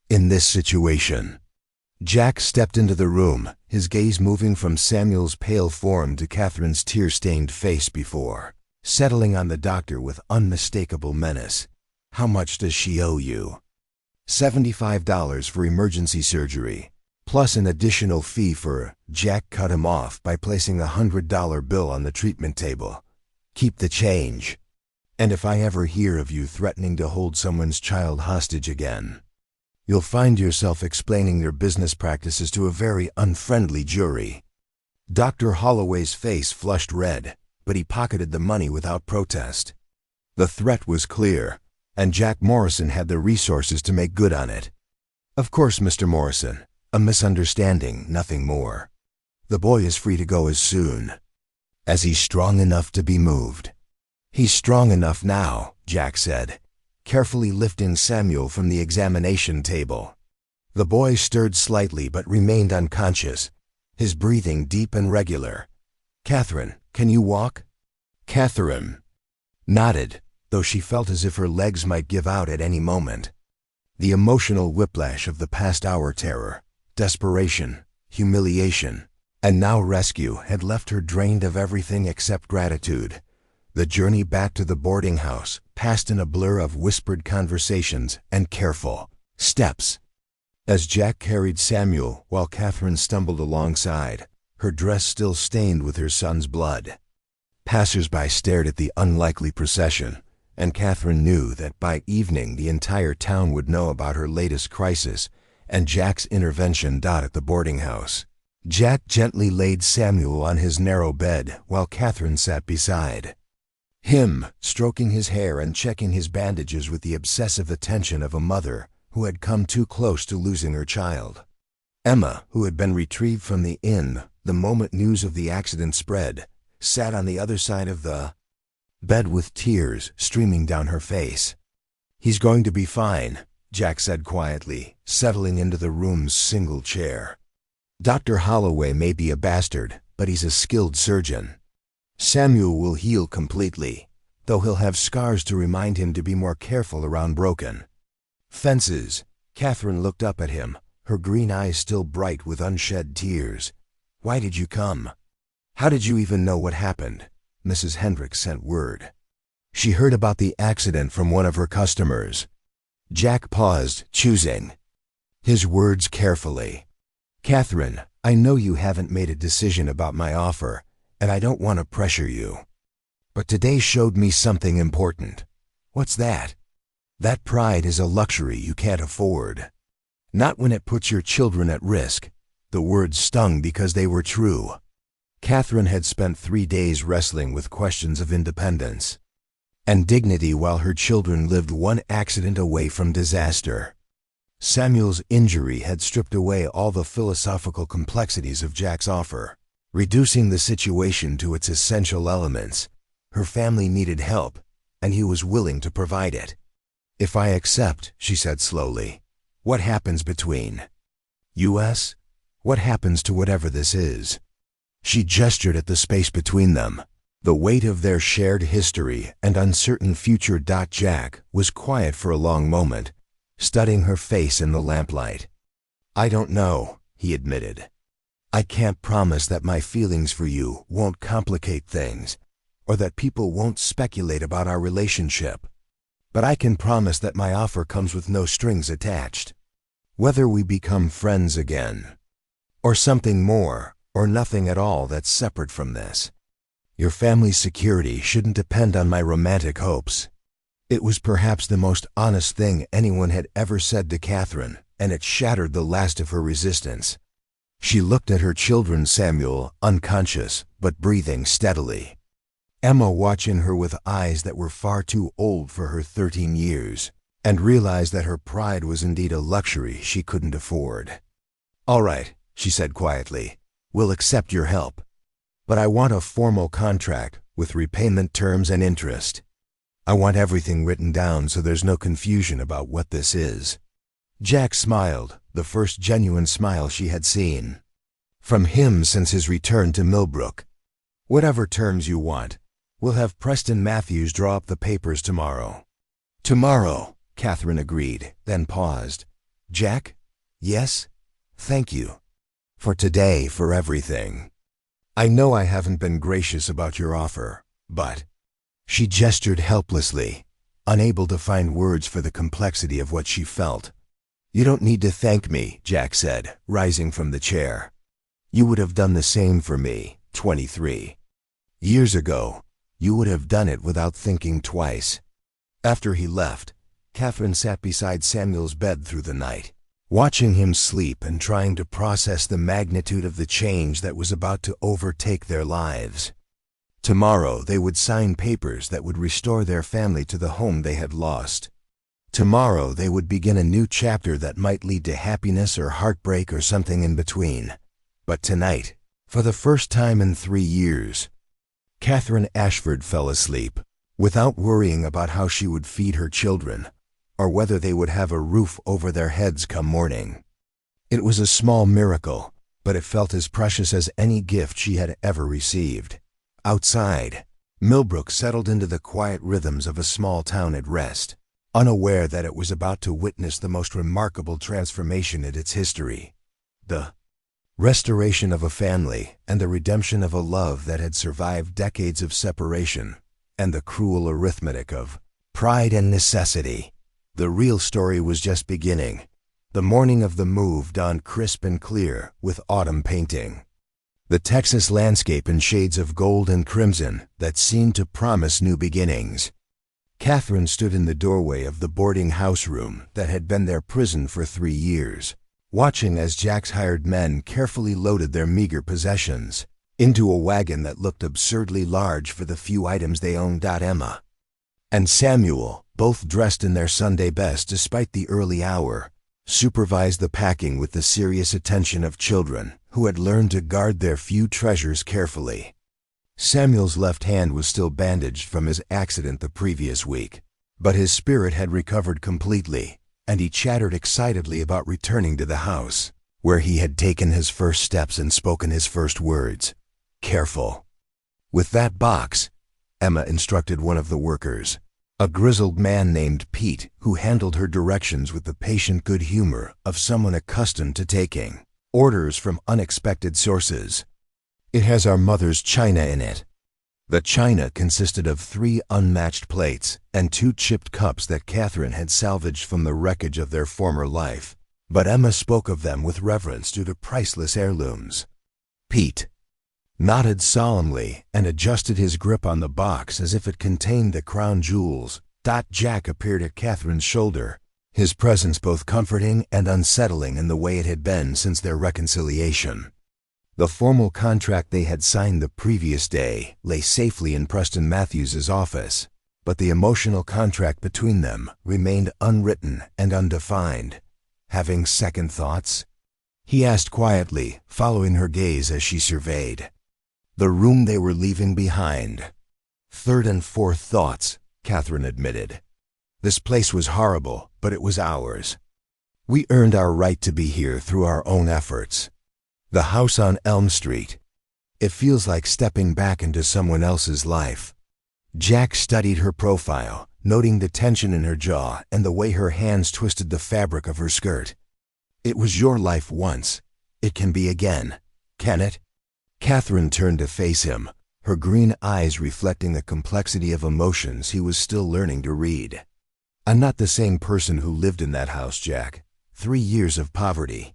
in this situation." Jack stepped into the room, his gaze moving from Samuel's pale form to Catherine's tear-stained face before settling on the doctor with unmistakable menace. "How much does she owe you?" $75 for emergency surgery, plus an additional fee for— Jack cut him off by placing a $100 bill on the treatment table. "Keep the change. And if I ever hear of you threatening to hold someone's child hostage again, you'll find yourself explaining your business practices to a very unfriendly jury." Dr. Holloway's face flushed red, but he pocketed the money without protest. The threat was clear, and Jack Morrison had the resources to make good on it. "Of course, Mr. Morrison. A misunderstanding, nothing more. The boy is free to go as soon as he's strong enough to be moved." "He's strong enough now," Jack said, carefully lifting Samuel from the examination table. The boy stirred slightly but remained unconscious, his breathing deep and regular. "Catherine, can you walk?" Catherine nodded, though she felt as if her legs might give out at any moment. The emotional whiplash of the past hour, terror, desperation, humiliation, and now rescue had left her drained of everything except gratitude. The journey back to the boarding house passed in a blur of whispered conversations and careful steps. As Jack carried Samuel while Catherine stumbled alongside, her dress still stained with her son's blood. Passers-by stared at the unlikely procession, and Catherine knew that by evening the entire town would know about her latest crisis and Jack's intervention. At the boarding house, Jack gently laid Samuel on his narrow bed while Catherine sat beside him, stroking his hair and checking his bandages with the obsessive attention of a mother who who had come too close to losing her child. Emma, who had been retrieved from the inn the moment news of the accident spread, sat on the other side of the bed with tears streaming down her face. "He's going to be fine," Jack said quietly, settling into the room's single chair. "Dr. Holloway may be a bastard, but he's a skilled surgeon. Samuel will heal completely, though he'll have scars to remind him to be more careful around broken fences." Catherine looked up at him, her green eyes still bright with unshed tears. "Why did you come? How did you even know what happened?" Mrs. Hendricks sent word. "She heard about the accident from one of her customers." Jack paused, choosing his words carefully. "Catherine, I know you haven't made a decision about my offer, and I don't want to pressure you. But today showed me something important." "What's that?" "That pride is a luxury you can't afford. Not when it puts your children at risk." The words stung because they were true. Catherine had spent 3 days wrestling with questions of independence and dignity while her children lived one accident away from disaster. Samuel's injury had stripped away all the philosophical complexities of Jack's offer, reducing the situation to its essential elements. Her family needed help, and he was willing to provide it. "If I accept," she said slowly, "what happens between us? What happens to whatever this is?" She gestured at the space between them, the weight of their shared history and uncertain future. Jack was quiet for a long moment, studying her face in the lamplight. "I don't know," he admitted. "I can't promise that my feelings for you won't complicate things, or that people won't speculate about our relationship. But I can promise that my offer comes with no strings attached. Whether we become friends again, or something more, or nothing at all that's separate from this, your family's security shouldn't depend on my romantic hopes." It was perhaps the most honest thing anyone had ever said to Catherine, and it shattered the last of her resistance. She looked at her children, Samuel, unconscious, but breathing steadily. Emma watching her with eyes that were far too old for her 13 years, and realized that her pride was indeed a luxury she couldn't afford. "All right," she said quietly, "we'll accept your help. But I want a formal contract with repayment terms and interest. I want everything written down so there's no confusion about what this is." Jack smiled, the first genuine smile she had seen from him since his return to Millbrook. "Whatever terms you want. We'll have Preston Matthews draw up the papers tomorrow." "Tomorrow," Catherine agreed, then paused. "Jack? Yes? Thank you. For today, for everything. I know I haven't been gracious about your offer, but—" She gestured helplessly, unable to find words for the complexity of what she felt. "You don't need to thank me," Jack said, rising from the chair. "You would have done the same for me, 23 years ago. You would have done it without thinking twice." After he left, Catherine sat beside Samuel's bed through the night, watching him sleep and trying to process the magnitude of the change that was about to overtake their lives. Tomorrow they would sign papers that would restore their family to the home they had lost. Tomorrow they would begin a new chapter that might lead to happiness or heartbreak or something in between. But tonight, for the first time in 3 years, Catherine Ashford fell asleep, without worrying about how she would feed her children, or whether they would have a roof over their heads come morning. It was a small miracle, but it felt as precious as any gift she had ever received. Outside, Millbrook settled into the quiet rhythms of a small town at rest, unaware that it was about to witness the most remarkable transformation in its history. The restoration of a family and the redemption of a love that had survived decades of separation, and the cruel arithmetic of pride and necessity. The real story was just beginning. The morning of the move dawned crisp and clear, with autumn painting the Texas landscape in shades of gold and crimson that seemed to promise new beginnings. Catherine stood in the doorway of the boarding house room that had been their prison for 3 years, watching as Jack's hired men carefully loaded their meager possessions into a wagon that looked absurdly large for the few items they owned. Emma and Samuel, both dressed in their Sunday best despite the early hour, supervised the packing with the serious attention of children who had learned to guard their few treasures carefully. Samuel's left hand was still bandaged from his accident the previous week, but his spirit had recovered completely, and he chattered excitedly about returning to the house, where he had taken his first steps and spoken his first words. Careful. With that box, Emma instructed one of the workers, a grizzled man named Pete, who handled her directions with the patient good humor of someone accustomed to taking orders from unexpected sources. It has our mother's china in it. The china consisted of 3 unmatched plates and 2 chipped cups that Catherine had salvaged from the wreckage of their former life, but Emma spoke of them with reverence due to priceless heirlooms. Pete nodded solemnly and adjusted his grip on the box as if it contained the crown jewels. Jack appeared at Catherine's shoulder, his presence both comforting and unsettling in the way it had been since their reconciliation. The formal contract they had signed the previous day lay safely in Preston Matthews's office, but the emotional contract between them remained unwritten and undefined. Having second thoughts? He asked quietly, following her gaze as she surveyed the room they were leaving behind. Third and fourth thoughts, Catherine admitted. This place was horrible, but it was ours. We earned our right to be here through our own efforts. The house on Elm Street. It feels like stepping back into someone else's life. Jack studied her profile, noting the tension in her jaw and the way her hands twisted the fabric of her skirt. It was your life once. It can be again, can it? Catherine turned to face him, her green eyes reflecting the complexity of emotions he was still learning to read. I'm not the same person who lived in that house, Jack. 3 years of poverty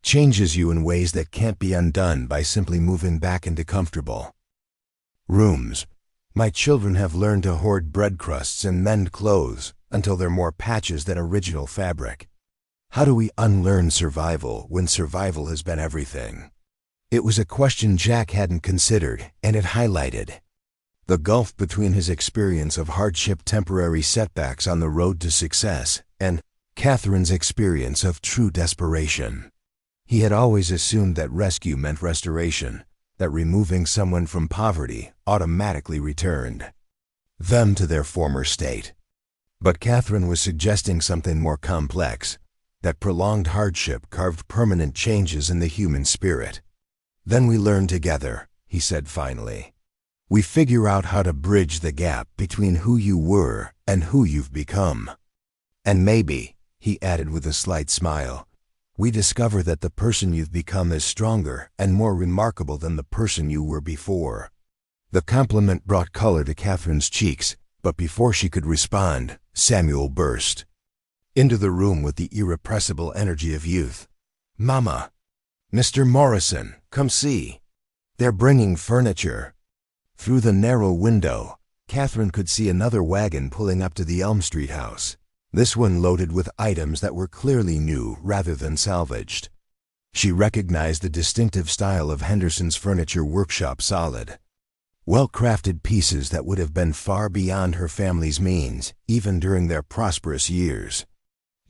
changes you in ways that can't be undone by simply moving back into comfortable rooms. My children have learned to hoard bread crusts and mend clothes until they're more patches than original fabric. How do we unlearn survival when survival has been everything? It was a question Jack hadn't considered, and it highlighted the gulf between his experience of hardship, temporary setbacks on the road to success, and Catherine's experience of true desperation. He had always assumed that rescue meant restoration, that removing someone from poverty automatically returned them to their former state. But Catherine was suggesting something more complex, that prolonged hardship carved permanent changes in the human spirit. Then we learn together, he said finally. We figure out how to bridge the gap between who you were and who you've become. And maybe, he added with a slight smile, we discover that the person you've become is stronger and more remarkable than the person you were before. The compliment brought color to Catherine's cheeks, but before she could respond, Samuel burst into the room with the irrepressible energy of youth. Mama! Mr. Morrison, come see. They're bringing furniture. Through the narrow window, Catherine could see another wagon pulling up to the Elm Street house, this one loaded with items that were clearly new rather than salvaged. She recognized the distinctive style of Henderson's Furniture Workshop solid, well-crafted pieces that would have been far beyond her family's means, even during their prosperous years.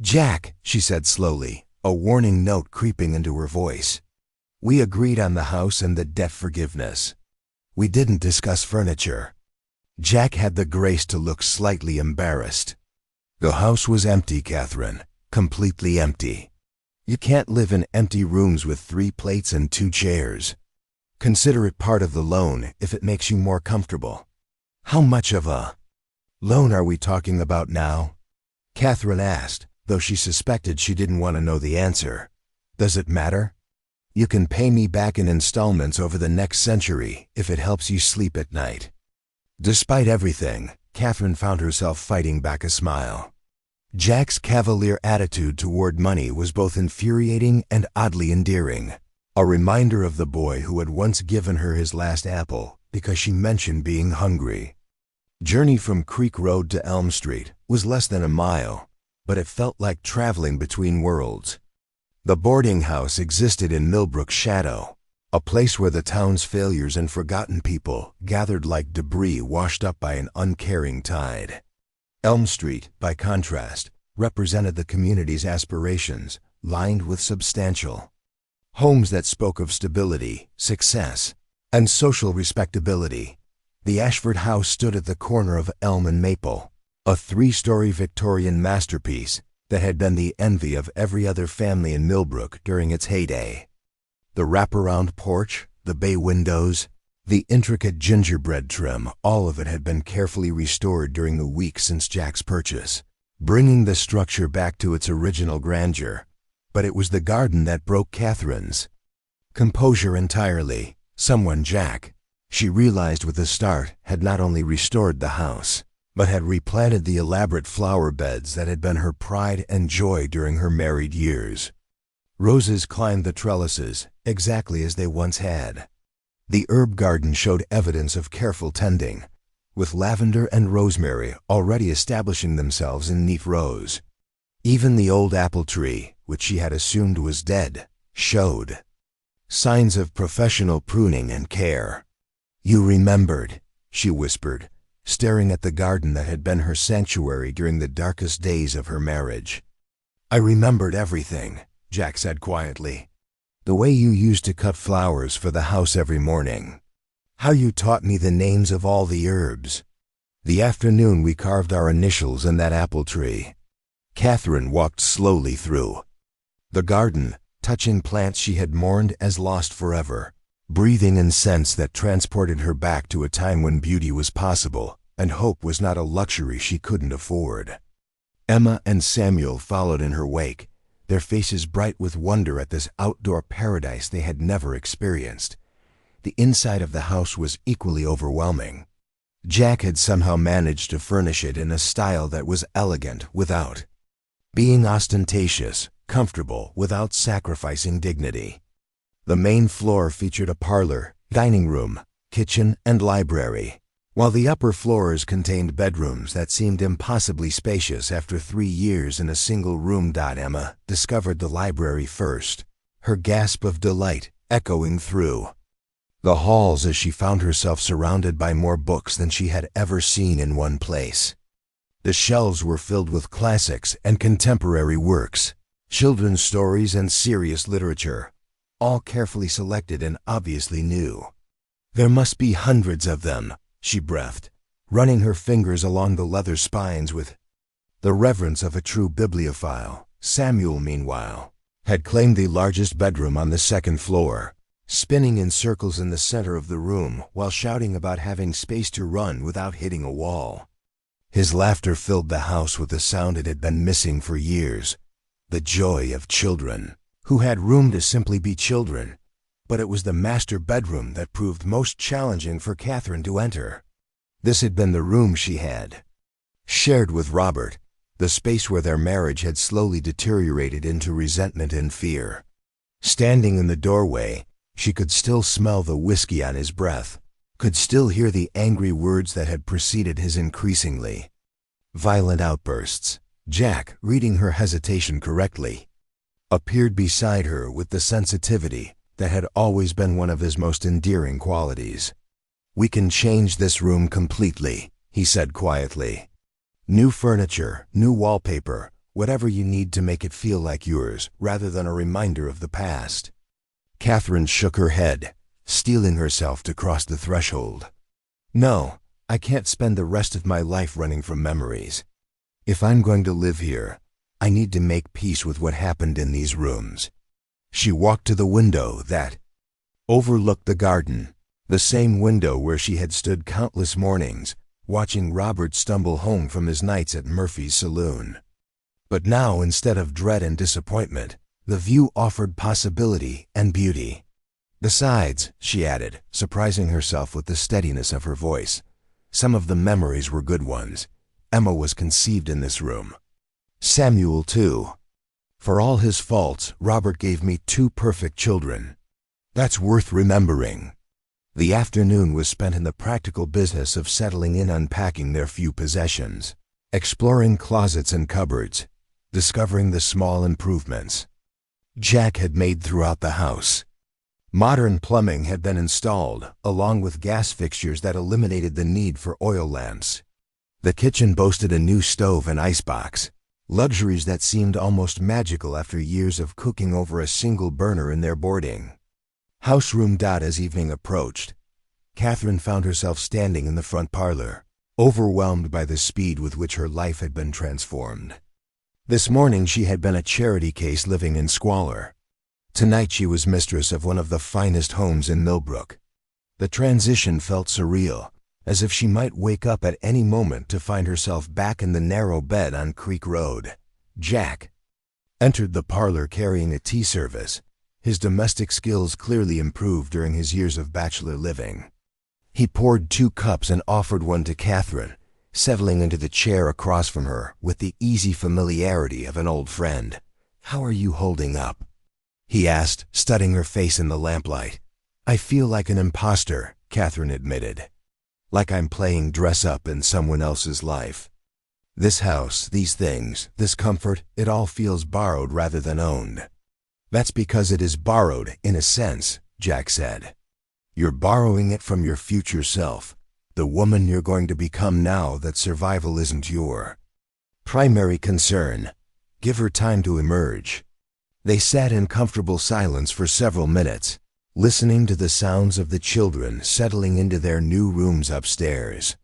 Jack, she said slowly, a warning note creeping into her voice. We agreed on the house and the debt forgiveness. We didn't discuss furniture. Jack had the grace to look slightly embarrassed. The house was empty, Catherine, completely empty. You can't live in empty rooms with 3 plates and 2 chairs. Consider it part of the loan if it makes you more comfortable. How much of a loan are we talking about now? Catherine asked, though she suspected she didn't want to know the answer. Does it matter? You can pay me back in installments over the next century if it helps you sleep at night. Despite everything, Catherine found herself fighting back a smile. Jack's cavalier attitude toward money was both infuriating and oddly endearing, a reminder of the boy who had once given her his last apple because she mentioned being hungry. Journey from Creek Road to Elm Street was less than a mile, but it felt like traveling between worlds. The boarding house existed in Millbrook's shadow, a place where the town's failures and forgotten people gathered like debris washed up by an uncaring tide. Elm Street, by contrast, represented the community's aspirations, lined with substantial homes that spoke of stability, success, and social respectability. The Ashford House stood at the corner of Elm and Maple, a three-story Victorian masterpiece that had been the envy of every other family in Millbrook during its heyday. The wraparound porch, the bay windows, the intricate gingerbread trim, all of it had been carefully restored during the week since Jack's purchase, bringing the structure back to its original grandeur. But it was the garden that broke Catherine's composure entirely. Someone, Jack, she realized with the start, had not only restored the house, but had replanted the elaborate flower beds that had been her pride and joy during her married years. Roses climbed the trellises, exactly as they once had. The herb garden showed evidence of careful tending, with lavender and rosemary already establishing themselves in neat rows. Even the old apple tree, which she had assumed was dead, showed signs of professional pruning and care. "You remembered," she whispered, staring at the garden that had been her sanctuary during the darkest days of her marriage. "I remembered everything," Jack said quietly. "The way you used to cut flowers for the house every morning. How you taught me the names of all the herbs. The afternoon we carved our initials in that apple tree." Catherine walked slowly through the garden, touching plants she had mourned as lost forever, breathing in scents that transported her back to a time when beauty was possible and hope was not a luxury she couldn't afford. Emma and Samuel followed in her wake, their faces bright with wonder at this outdoor paradise they had never experienced. The inside of the house was equally overwhelming. Jack had somehow managed to furnish it in a style that was elegant without being ostentatious, comfortable without sacrificing dignity. The main floor featured a parlor, dining room, kitchen, and library, while the upper floors contained bedrooms that seemed impossibly spacious after 3 years in a single room. Emma discovered the library first, her gasp of delight echoing through the halls as she found herself surrounded by more books than she had ever seen in one place. The shelves were filled with classics and contemporary works, children's stories and serious literature, all carefully selected and obviously new. "There must be hundreds of them," she breathed, running her fingers along the leather spines with the reverence of a true bibliophile. Samuel, meanwhile, had claimed the largest bedroom on the second floor, spinning in circles in the center of the room while shouting about having space to run without hitting a wall. His laughter filled the house with the sound it had been missing for years, the joy of children, who had room to simply be children. But it was the master bedroom that proved most challenging for Catherine to enter. This had been the room she had shared with Robert, the space where their marriage had slowly deteriorated into resentment and fear. Standing in the doorway, she could still smell the whiskey on his breath, could still hear the angry words that had preceded his increasingly violent outbursts. Jack, reading her hesitation correctly, appeared beside her with the sensitivity that had always been one of his most endearing qualities. "We can change this room completely," he said quietly. "New furniture, new wallpaper, whatever you need to make it feel like yours rather than a reminder of the past." Catherine shook her head, steeling herself to cross the threshold. "No, I can't spend the rest of my life running from memories. If I'm going to live here, I need to make peace with what happened in these rooms." She walked to the window that overlooked the garden, the same window where she had stood countless mornings, watching Robert stumble home from his nights at Murphy's saloon. But now, instead of dread and disappointment, the view offered possibility and beauty. "Besides," she added, surprising herself with the steadiness of her voice, "some of the memories were good ones. Emma was conceived in this room. Samuel, too. For all his faults, Robert gave me 2 perfect children. That's worth remembering." The afternoon was spent in the practical business of settling in, unpacking their few possessions, exploring closets and cupboards, discovering the small improvements Jack had made throughout the house. Modern plumbing had been installed, along with gas fixtures that eliminated the need for oil lamps. The kitchen boasted a new stove and icebox, luxuries that seemed almost magical after years of cooking over a single burner in their boarding. House-room. As evening approached, Catherine found herself standing in the front parlor, overwhelmed by the speed with which her life had been transformed. This morning she had been a charity case living in squalor. Tonight she was mistress of one of the finest homes in Millbrook. The transition felt surreal, as if she might wake up at any moment to find herself back in the narrow bed on Creek Road. Jack entered the parlor carrying a tea service, his domestic skills clearly improved during his years of bachelor living. He poured 2 cups and offered one to Catherine, settling into the chair across from her with the easy familiarity of an old friend. "How are you holding up?" he asked, studying her face in the lamplight. "I feel like an imposter," Catherine admitted. "Like I'm playing dress-up in someone else's life. This house, these things, this comfort, it all feels borrowed rather than owned." "That's because it is borrowed, in a sense," Jack said. "You're borrowing it from your future self, the woman you're going to become now that survival isn't your primary concern. Give her time to emerge." They sat in comfortable silence for several minutes, listening to the sounds of the children settling into their new rooms upstairs.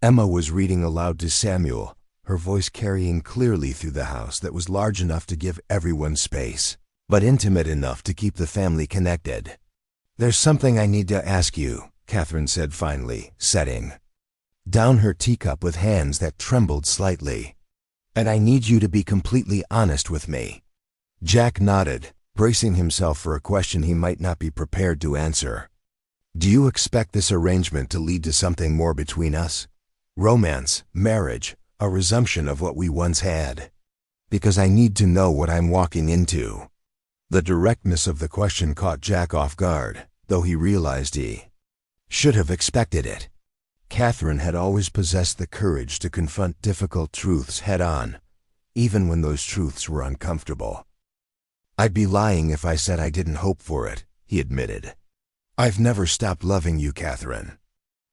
Emma was reading aloud to Samuel, her voice carrying clearly through the house that was large enough to give everyone space, but intimate enough to keep the family connected. "There's something I need to ask you," Catherine said finally, setting down her teacup with hands that trembled slightly. "And I need you to be completely honest with me." Jack nodded, bracing himself for a question he might not be prepared to answer. "Do you expect this arrangement to lead to something more between us? Romance, marriage, a resumption of what we once had? Because I need to know what I'm walking into." The directness of the question caught Jack off guard, though he realized he should have expected it. Catherine had always possessed the courage to confront difficult truths head-on, even when those truths were uncomfortable. "I'd be lying if I said I didn't hope for it," he admitted. "I've never stopped loving you, Catherine.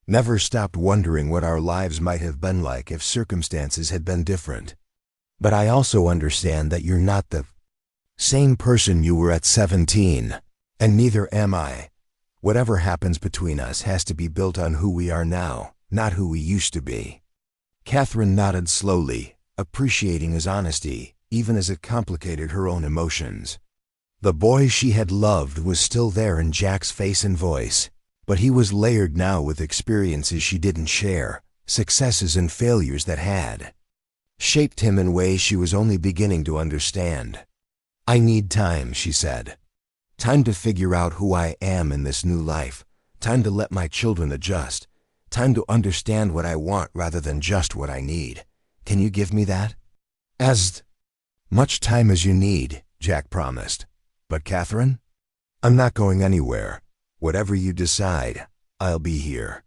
Never stopped wondering what our lives might have been like if circumstances had been different. But I also understand that you're not the same person you were at 17, and neither am I. Whatever happens between us has to be built on who we are now, not who we used to be." Catherine nodded slowly, appreciating his honesty, even as it complicated her own emotions. The boy she had loved was still there in Jack's face and voice, but he was layered now with experiences she didn't share, successes and failures that had shaped him in ways she was only beginning to understand. "I need time," she said. "Time to figure out who I am in this new life. Time to let my children adjust. Time to understand what I want rather than just what I need. Can you give me that?" "As much time as you need," Jack promised. "But Catherine, I'm not going anywhere. Whatever you decide, I'll be here."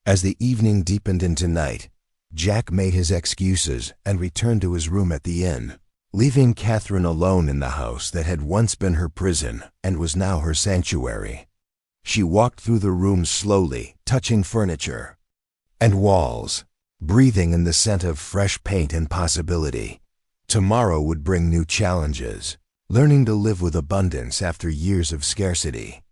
As the evening deepened into night, Jack made his excuses and returned to his room at the inn, leaving Catherine alone in the house that had once been her prison and was now her sanctuary. She walked through the room slowly, touching furniture and walls, breathing in the scent of fresh paint and possibility. Tomorrow would bring new challenges, learning to live with abundance after years of scarcity,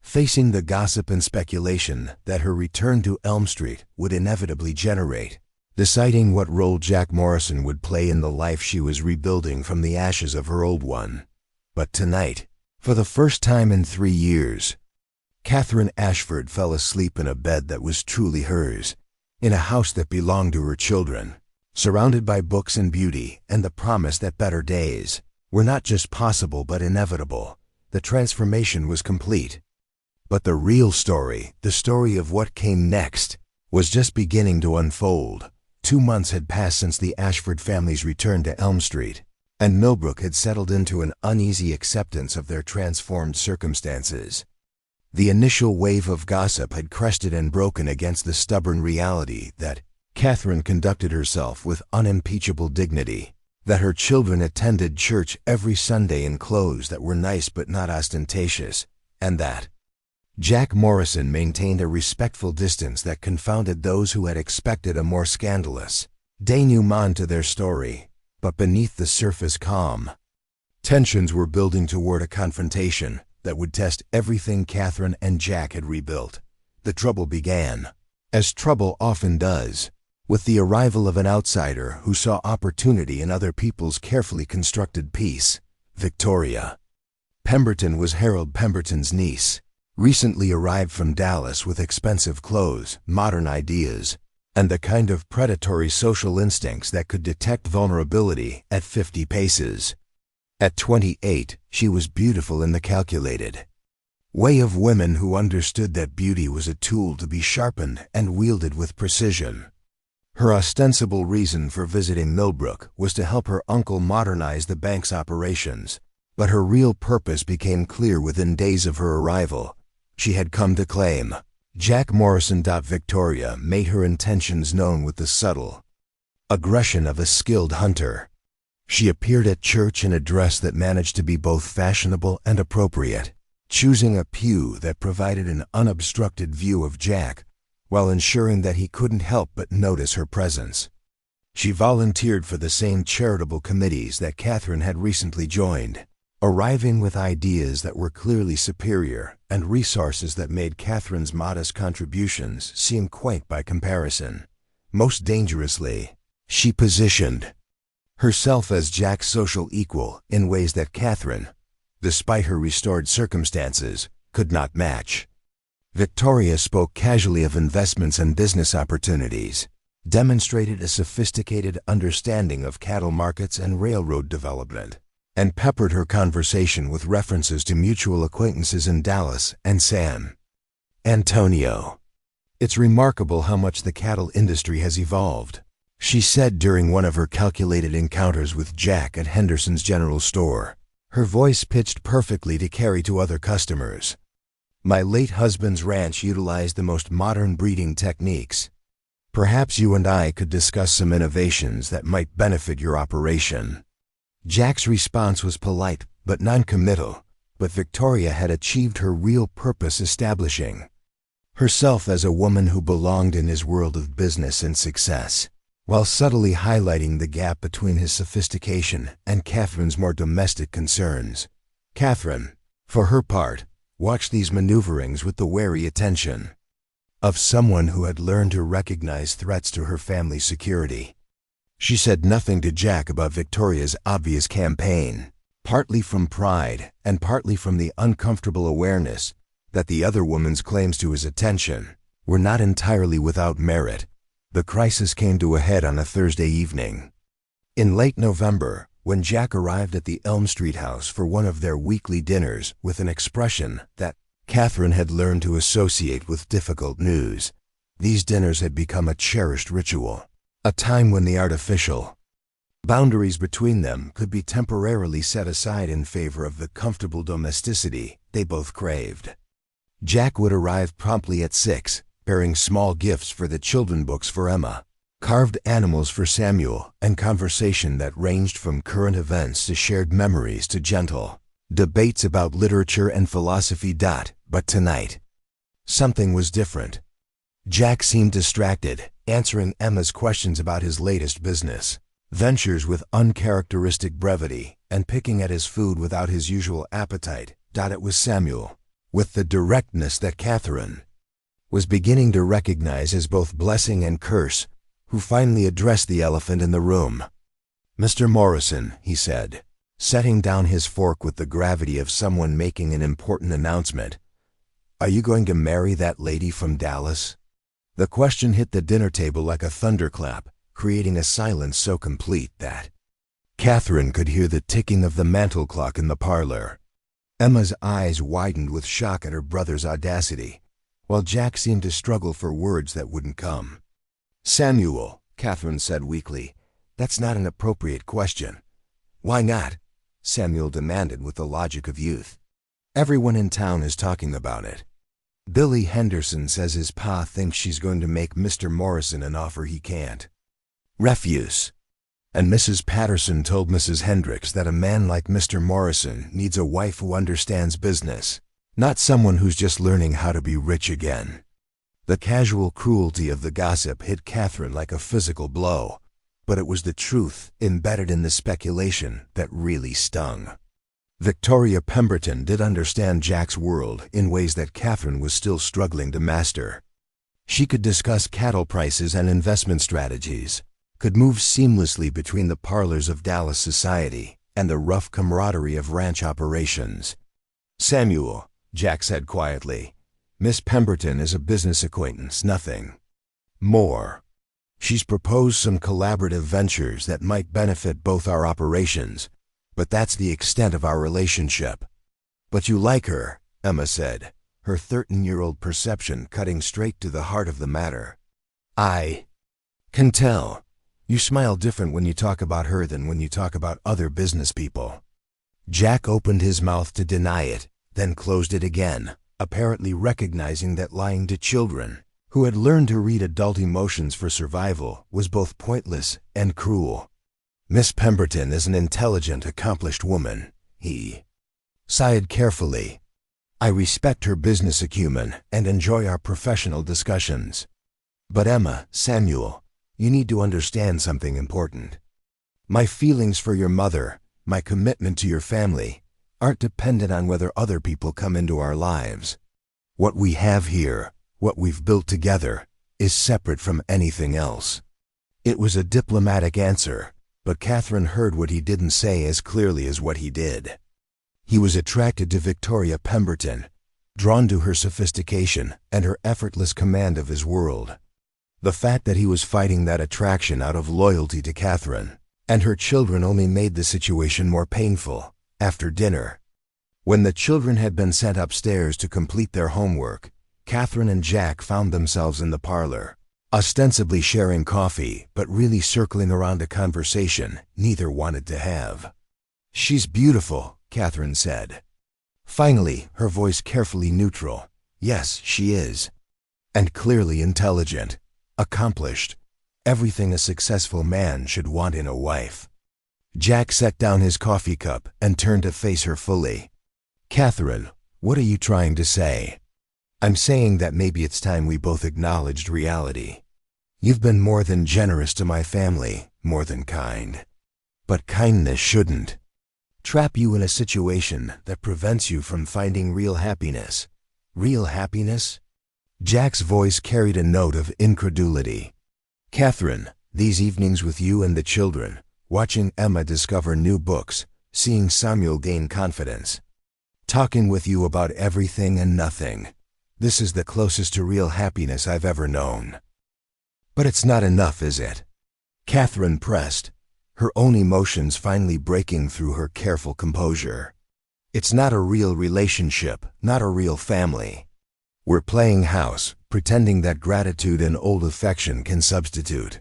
facing the gossip and speculation that her return to Elm Street would inevitably generate, deciding what role Jack Morrison would play in the life she was rebuilding from the ashes of her old one. But tonight, for the first time in 3 years, Catherine Ashford fell asleep in a bed that was truly hers, in a house that belonged to her children, surrounded by books and beauty and the promise that better days were not just possible but inevitable. The transformation was complete. But the real story, the story of what came next, was just beginning to unfold. 2 months had passed since the Ashford family's return to Elm Street, and Millbrook had settled into an uneasy acceptance of their transformed circumstances. The initial wave of gossip had crested and broken against the stubborn reality that Catherine conducted herself with unimpeachable dignity, that her children attended church every Sunday in clothes that were nice but not ostentatious, and that Jack Morrison maintained a respectful distance that confounded those who had expected a more scandalous denouement to their story, but beneath the surface calm. Tensions were building toward a confrontation that would test everything Catherine and Jack had rebuilt. The trouble began, as trouble often does, with the arrival of an outsider who saw opportunity in other people's carefully constructed peace, Victoria. Pemberton was Harold Pemberton's niece, recently arrived from Dallas with expensive clothes, modern ideas, and the kind of predatory social instincts that could detect vulnerability at 50 paces. At 28, she was beautiful in the calculated way of women who understood that beauty was a tool to be sharpened and wielded with precision. Her ostensible reason for visiting Millbrook was to help her uncle modernize the bank's operations, but her real purpose became clear within days of her arrival. She had come to claim. Jack Morrison. Victoria made her intentions known with the subtle aggression of a skilled hunter. She appeared at church in a dress that managed to be both fashionable and appropriate, choosing a pew that provided an unobstructed view of Jack, while ensuring that he couldn't help but notice her presence. She volunteered for the same charitable committees that Catherine had recently joined, arriving with ideas that were clearly superior and resources that made Catherine's modest contributions seem quaint by comparison. Most dangerously, she positioned herself as Jack's social equal in ways that Catherine, despite her restored circumstances, could not match. Victoria spoke casually of investments and business opportunities, demonstrated a sophisticated understanding of cattle markets and railroad development, and peppered her conversation with references to mutual acquaintances in Dallas and San Antonio. "It's remarkable how much the cattle industry has evolved," she said during one of her calculated encounters with Jack at Henderson's General Store, her voice pitched perfectly to carry to other customers. "My late husband's ranch utilized the most modern breeding techniques. Perhaps you and I could discuss some innovations that might benefit your operation." Jack's response was polite but non-committal, but Victoria had achieved her real purpose, establishing herself as a woman who belonged in his world of business and success, while subtly highlighting the gap between his sophistication and Catherine's more domestic concerns. Catherine, for her part, watched these maneuverings with the wary attention of someone who had learned to recognize threats to her family's security. She said nothing to Jack about Victoria's obvious campaign, partly from pride and partly from the uncomfortable awareness that the other woman's claims to his attention were not entirely without merit. The crisis came to a head on a Thursday evening. In late November, when Jack arrived at the Elm Street house for one of their weekly dinners with an expression that Catherine had learned to associate with difficult news, these dinners had become a cherished ritual, a time when the artificial boundaries between them could be temporarily set aside in favor of the comfortable domesticity they both craved. Jack would arrive promptly at 6, bearing small gifts for the children books for Emma, carved animals for Samuel, and conversation that ranged from current events to shared memories to gentle debates about literature and philosophy. But tonight, something was different. Jack seemed distracted, answering Emma's questions about his latest business ventures with uncharacteristic brevity, and picking at his food without his usual appetite. It was Samuel, with the directness that Catherine was beginning to recognize as both blessing and curse, who finally addressed the elephant in the room. "Mr. Morrison," he said, setting down his fork with the gravity of someone making an important announcement, "are you going to marry that lady from Dallas?" The question hit the dinner table like a thunderclap, creating a silence so complete that Catherine could hear the ticking of the mantel clock in the parlor. Emma's eyes widened with shock at her brother's audacity, while Jack seemed to struggle for words that wouldn't come. "Samuel," Catherine said weakly, "that's not an appropriate question." "Why not?" Samuel demanded with the logic of youth. "Everyone in town is talking about it. Billy Henderson says his pa thinks she's going to make Mr. Morrison an offer he can't refuse. And Mrs. Patterson told Mrs. Hendricks that a man like Mr. Morrison needs a wife who understands business, not someone who's just learning how to be rich again. The casual cruelty of the gossip hit Catherine like a physical blow, but it was the truth embedded in the speculation that really stung. Victoria Pemberton did understand Jack's world in ways that Catherine was still struggling to master. She could discuss cattle prices and investment strategies, could move seamlessly between the parlors of Dallas society and the rough camaraderie of ranch operations. "Samuel," Jack said quietly, "Miss Pemberton is a business acquaintance, nothing more. She's proposed some collaborative ventures that might benefit both our operations, but that's the extent of our relationship." "But you like her," Emma said, her 13-year-old perception cutting straight to the heart of the matter. "I can tell. You smile different when you talk about her than when you talk about other business people." Jack opened his mouth to deny it, then closed it again, apparently recognizing that lying to children, who had learned to read adult emotions for survival, was both pointless and cruel. "Miss Pemberton is an intelligent, accomplished woman," he sighed carefully. "I respect her business acumen and enjoy our professional discussions. But Emma, Samuel, you need to understand something important. My feelings for your mother, my commitment to your family, aren't dependent on whether other people come into our lives. What we have here, what we've built together, is separate from anything else." It was a diplomatic answer, but Catherine heard what he didn't say as clearly as what he did. He was attracted to Victoria Pemberton, drawn to her sophistication and her effortless command of his world. The fact that he was fighting that attraction out of loyalty to Catherine and her children only made the situation more painful. After dinner, when the children had been sent upstairs to complete their homework, Catherine and Jack found themselves in the parlor, ostensibly sharing coffee, but really circling around a conversation neither wanted to have. "She's beautiful," Catherine said. Finally, her voice carefully neutral. "Yes, she is. And clearly intelligent, accomplished, everything a successful man should want in a wife." Jack set down his coffee cup and turned to face her fully. "Catherine, what are you trying to say?" "I'm saying that maybe it's time we both acknowledged reality. You've been more than generous to my family, more than kind. But kindness shouldn't trap you in a situation that prevents you from finding real happiness." "Real happiness?" Jack's voice carried a note of incredulity. "Catherine, these evenings with you and the children, watching Emma discover new books, seeing Samuel gain confidence, talking with you about everything and nothing, this is the closest to real happiness I've ever known." "But it's not enough, is it?" Catherine pressed, her own emotions finally breaking through her careful composure. "It's not a real relationship, not a real family. We're playing house, pretending that gratitude and old affection can substitute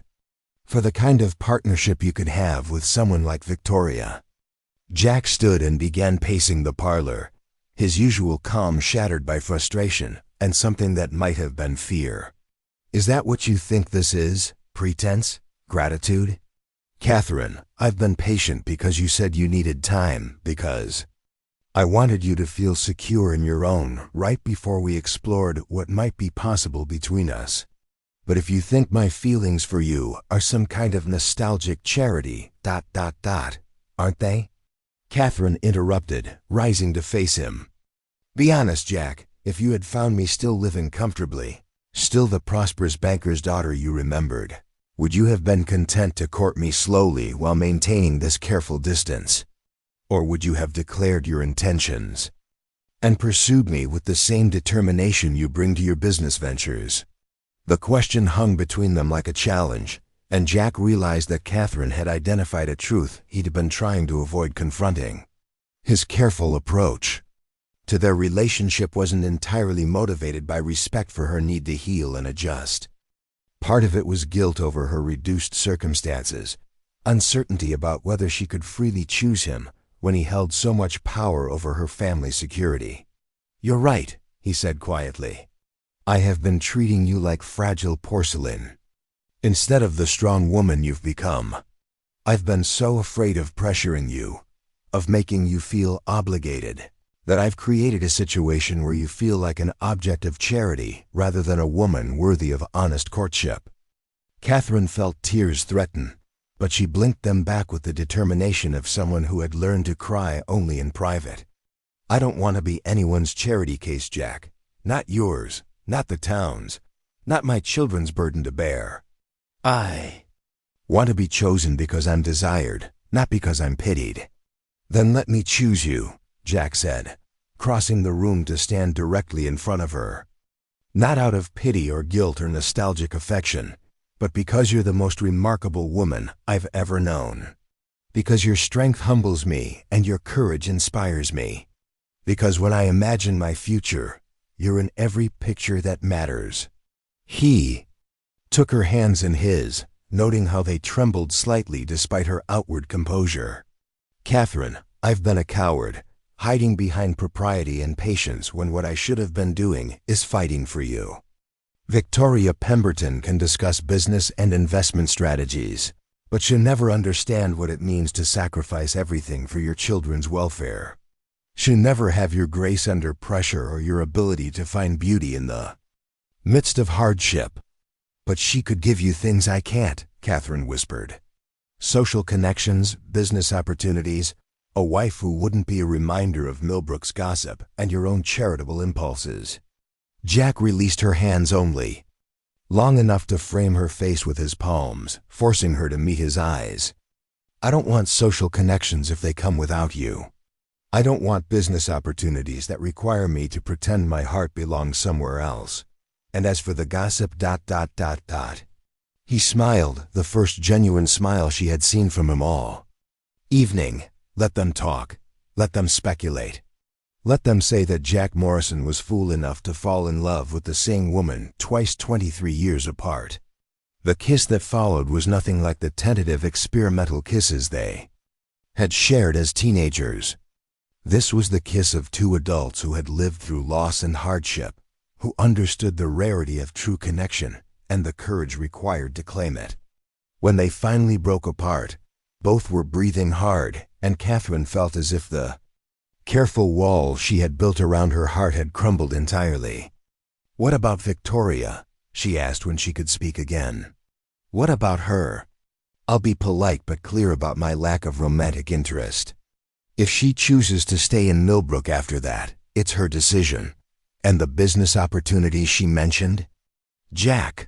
for the kind of partnership you could have with someone like Victoria." Jack stood and began pacing the parlor, his usual calm shattered by frustration and something that might have been fear. "Is that what you think this is? Pretense? Gratitude?" "Catherine, I've been patient because you said you needed time, because I wanted you to feel secure in your own right before we explored what might be possible between us. But if you think my feelings for you are some kind of nostalgic charity, aren't they?" Catherine interrupted, rising to face him. "Be honest, Jack, if you had found me still living comfortably, still the prosperous banker's daughter you remembered, would you have been content to court me slowly while maintaining this careful distance? Or would you have declared your intentions and pursued me with the same determination you bring to your business ventures?" The question hung between them like a challenge, and Jack realized that Catherine had identified a truth he'd been trying to avoid confronting. His careful approach to their relationship wasn't entirely motivated by respect for her need to heal and adjust. Part of it was guilt over her reduced circumstances, uncertainty about whether she could freely choose him when he held so much power over her family's security. "You're right," he said quietly. "I have been treating you like fragile porcelain, instead of the strong woman you've become. I've been so afraid of pressuring you, of making you feel obligated, That I've created a situation where you feel like an object of charity rather than a woman worthy of honest courtship. Catherine felt tears threaten, but she blinked them back with the determination of someone who had learned to cry only in private. I don't want to be anyone's charity case, Jack. Not yours, not the town's, not my children's burden to bear. I want to be chosen because I'm desired, not because I'm pitied. Then let me choose you, Jack said, crossing the room to stand directly in front of her. Not out of pity or guilt or nostalgic affection, but because you're the most remarkable woman I've ever known. Because your strength humbles me and your courage inspires me. Because when I imagine my future, you're in every picture that matters. He took her hands in his, noting how they trembled slightly despite her outward composure. Catherine, I've been a coward, hiding behind propriety and patience when what I should have been doing is fighting for you. Victoria Pemberton can discuss business and investment strategies, but she'll never understand what it means to sacrifice everything for your children's welfare. She'll never have your grace under pressure or your ability to find beauty in the midst of hardship. But she could give you things I can't, Catherine whispered. Social connections, business opportunities, a wife who wouldn't be a reminder of Millbrook's gossip, and your own charitable impulses. Jack released her hands only, long enough to frame her face with his palms, forcing her to meet his eyes. I don't want social connections if they come without you. I don't want business opportunities that require me to pretend my heart belongs somewhere else. And as for the gossip ... He smiled, the first genuine smile she had seen from him all. Evening. Let them talk. Let them speculate. Let them say that Jack Morrison was fool enough to fall in love with the same woman twice 23 years apart. The kiss that followed was nothing like the tentative experimental kisses they had shared as teenagers. This was the kiss of two adults who had lived through loss and hardship, who understood the rarity of true connection and the courage required to claim it. When they finally broke apart, both were breathing hard, and Catherine felt as if the careful wall she had built around her heart had crumbled entirely. "What about Victoria?" she asked when she could speak again. "What about her? I'll be polite but clear about my lack of romantic interest. If she chooses to stay in Millbrook after that, it's her decision. And the business opportunities she mentioned?" Jack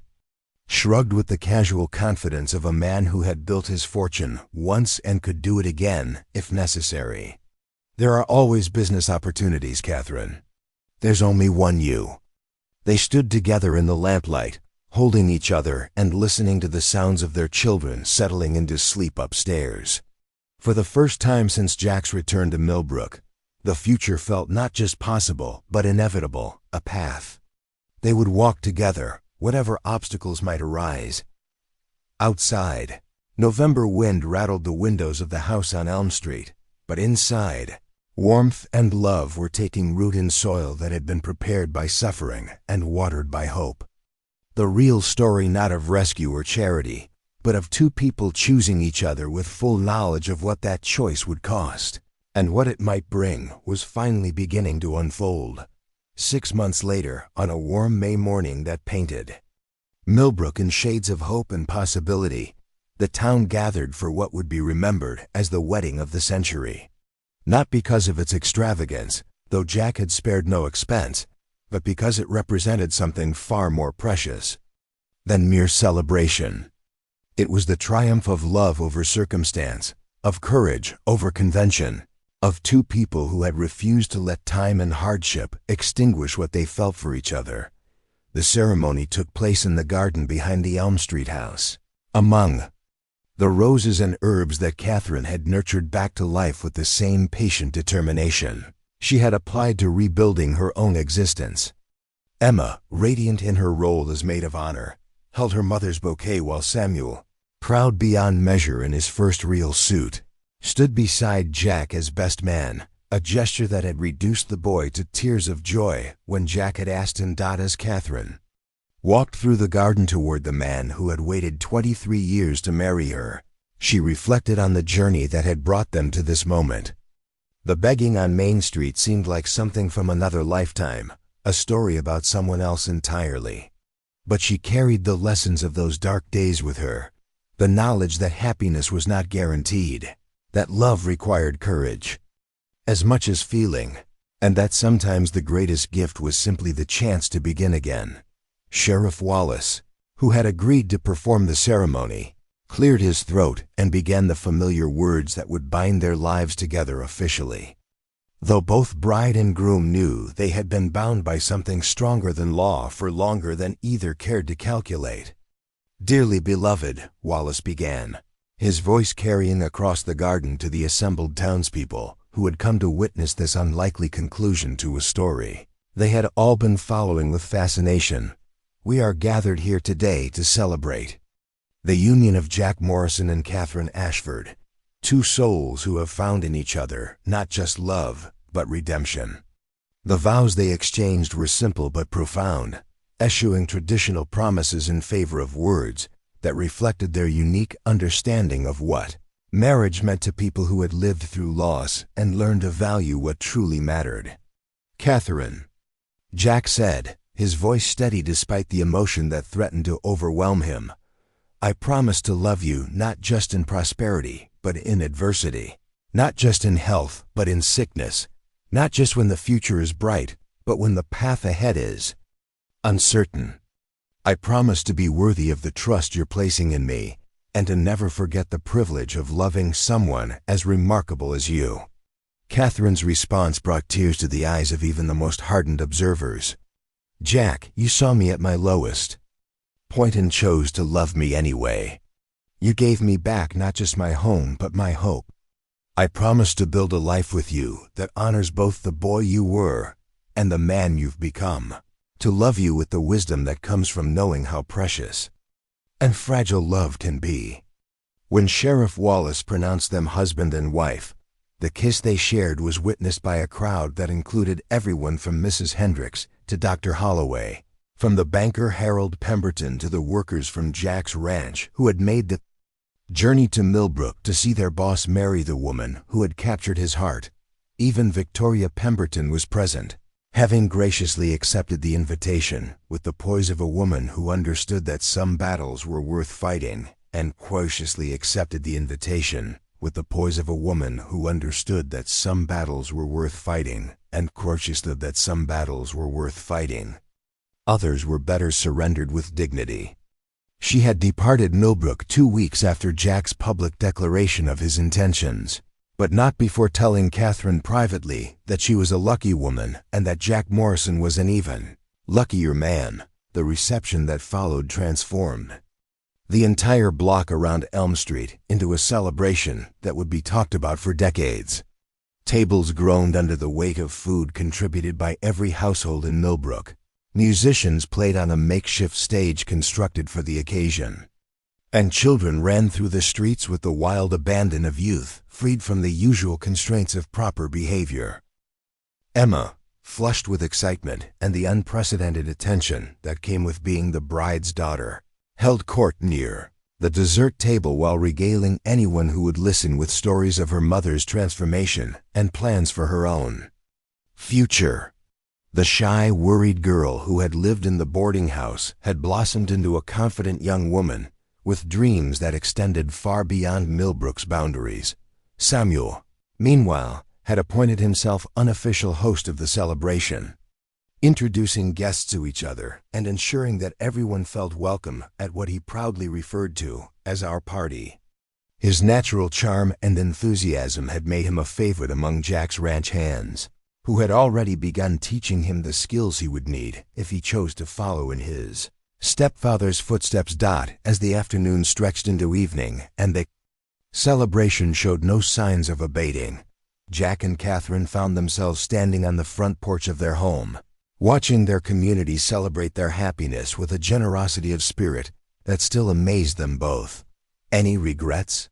shrugged with the casual confidence of a man who had built his fortune once and could do it again if necessary. "There are always business opportunities, Catherine. There's only one you." They stood together in the lamplight, holding each other and listening to the sounds of their children settling into sleep upstairs. For the first time since Jack's return to Millbrook, the future felt not just possible, but inevitable, a path. They would walk together, whatever obstacles might arise. Outside, November wind rattled the windows of the house on Elm Street, but inside, warmth and love were taking root in soil that had been prepared by suffering and watered by hope. The real story not of rescue or charity, but of two people choosing each other with full knowledge of what that choice would cost, and what it might bring, was finally beginning to unfold. 6 months later, on a warm May morning that painted Millbrook in shades of hope and possibility, the town gathered for what would be remembered as the wedding of the century. Not because of its extravagance, though Jack had spared no expense, but because it represented something far more precious than mere celebration. It was the triumph of love over circumstance, of courage over convention, of two people who had refused to let time and hardship extinguish what they felt for each other. The ceremony took place in the garden behind the Elm Street house. Among the roses and herbs that Catherine had nurtured back to life with the same patient determination she had applied to rebuilding her own existence. Emma, radiant in her role as maid of honor, held her mother's bouquet while Samuel, proud beyond measure in his first real suit, stood beside Jack as best man, a gesture that had reduced the boy to tears of joy when Jack had asked him as Catherine walked through the garden toward the man who had waited 23 years to marry her. She reflected on the journey that had brought them to this moment. The begging on Main Street seemed like something from another lifetime, a story about someone else entirely. But she carried the lessons of those dark days with her, the knowledge that happiness was not guaranteed, that love required courage, as much as feeling, and that sometimes the greatest gift was simply the chance to begin again. Sheriff Wallace, who had agreed to perform the ceremony, cleared his throat and began the familiar words that would bind their lives together officially. Though both bride and groom knew they had been bound by something stronger than law for longer than either cared to calculate. "Dearly beloved," Wallace began, his voice carrying across the garden to the assembled townspeople who had come to witness this unlikely conclusion to a story they had all been following with fascination. "We are gathered here today to celebrate the union of Jack Morrison and Catherine Ashford, two souls who have found in each other not just love, but redemption." The vows they exchanged were simple but profound, eschewing traditional promises in favor of words that reflected their unique understanding of what marriage meant to people who had lived through loss and learned to value what truly mattered. "Catherine," Jack said, his voice steady despite the emotion that threatened to overwhelm him, "I promise to love you not just in prosperity, but in adversity. Not just in health, but in sickness. Not just when the future is bright, but when the path ahead is uncertain. I promise to be worthy of the trust you're placing in me, and to never forget the privilege of loving someone as remarkable as you." Catherine's response brought tears to the eyes of even the most hardened observers. "Jack, you saw me at my lowest point and chose to love me anyway. You gave me back not just my home, but my hope. I promise to build a life with you that honors both the boy you were and the man you've become. To love you with the wisdom that comes from knowing how precious and fragile love can be." When Sheriff Wallace pronounced them husband and wife, the kiss they shared was witnessed by a crowd that included everyone from Mrs. Hendricks to Dr. Holloway, from the banker Harold Pemberton to the workers from Jack's ranch who had made the journey to Millbrook to see their boss marry the woman who had captured his heart. Even Victoria Pemberton was present, having graciously accepted the invitation with the poise of a woman who understood that some battles were worth fighting, and graciously accepted the invitation with the poise of a woman who understood that some battles were worth fighting, and graciously that some battles were worth fighting. Others were better surrendered with dignity. She had departed Millbrook 2 weeks after Jack's public declaration of his intentions, but not before telling Catherine privately that she was a lucky woman and that Jack Morrison was an even luckier man. The reception that followed transformed the entire block around Elm Street into a celebration that would be talked about for decades. Tables groaned under the weight of food contributed by every household in Millbrook. Musicians played on a makeshift stage constructed for the occasion, and children ran through the streets with the wild abandon of youth, freed from the usual constraints of proper behavior. Emma, flushed with excitement and the unprecedented attention that came with being the bride's daughter, held court near the dessert table while regaling anyone who would listen with stories of her mother's transformation and plans for her own future. The shy, worried girl who had lived in the boarding house had blossomed into a confident young woman with dreams that extended far beyond Millbrook's boundaries. Samuel, meanwhile, had appointed himself unofficial host of the celebration, introducing guests to each other and ensuring that everyone felt welcome at what he proudly referred to as our party. His natural charm and enthusiasm had made him a favorite among Jack's ranch hands, who had already begun teaching him the skills he would need if he chose to follow in his stepfather's footsteps. As the afternoon stretched into evening and the celebration showed no signs of abating, Jack and Catherine found themselves standing on the front porch of their home, watching their community celebrate their happiness with a generosity of spirit that still amazed them both. "Any regrets?"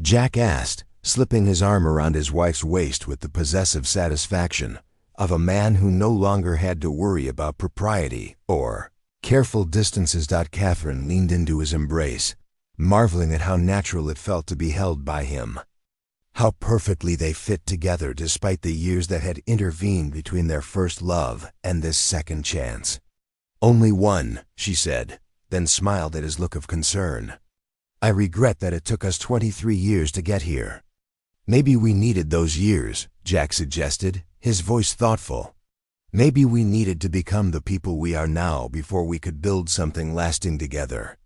Jack asked, slipping his arm around his wife's waist with the possessive satisfaction of a man who no longer had to worry about propriety or careful distances. Catherine leaned into his embrace, marveling at how natural it felt to be held by him. How perfectly they fit together despite the years that had intervened between their first love and this second chance. "Only one," she said, then smiled at his look of concern. "I regret that it took us 23 years to get here." "Maybe we needed those years," Jack suggested, his voice thoughtful. "Maybe we needed to become the people we are now before we could build something lasting together."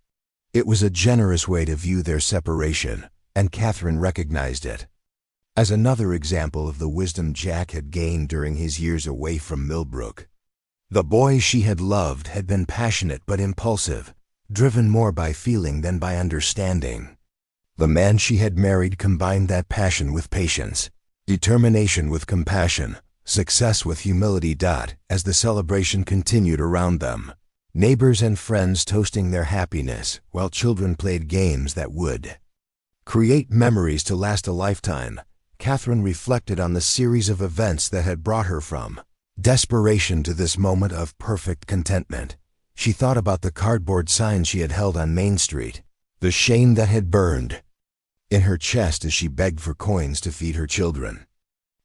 It was a generous way to view their separation, and Catherine recognized it. As another example of the wisdom Jack had gained during his years away from Millbrook. The boy she had loved had been passionate but impulsive, driven more by feeling than by understanding. The man she had married combined that passion with patience, determination with compassion, success with humility. As the celebration continued around them, neighbors and friends toasting their happiness while children played games that would create memories to last a lifetime, Catherine reflected on the series of events that had brought her from desperation to this moment of perfect contentment. She thought about the cardboard sign she had held on Main Street, the shame that had burned in her chest as she begged for coins to feed her children.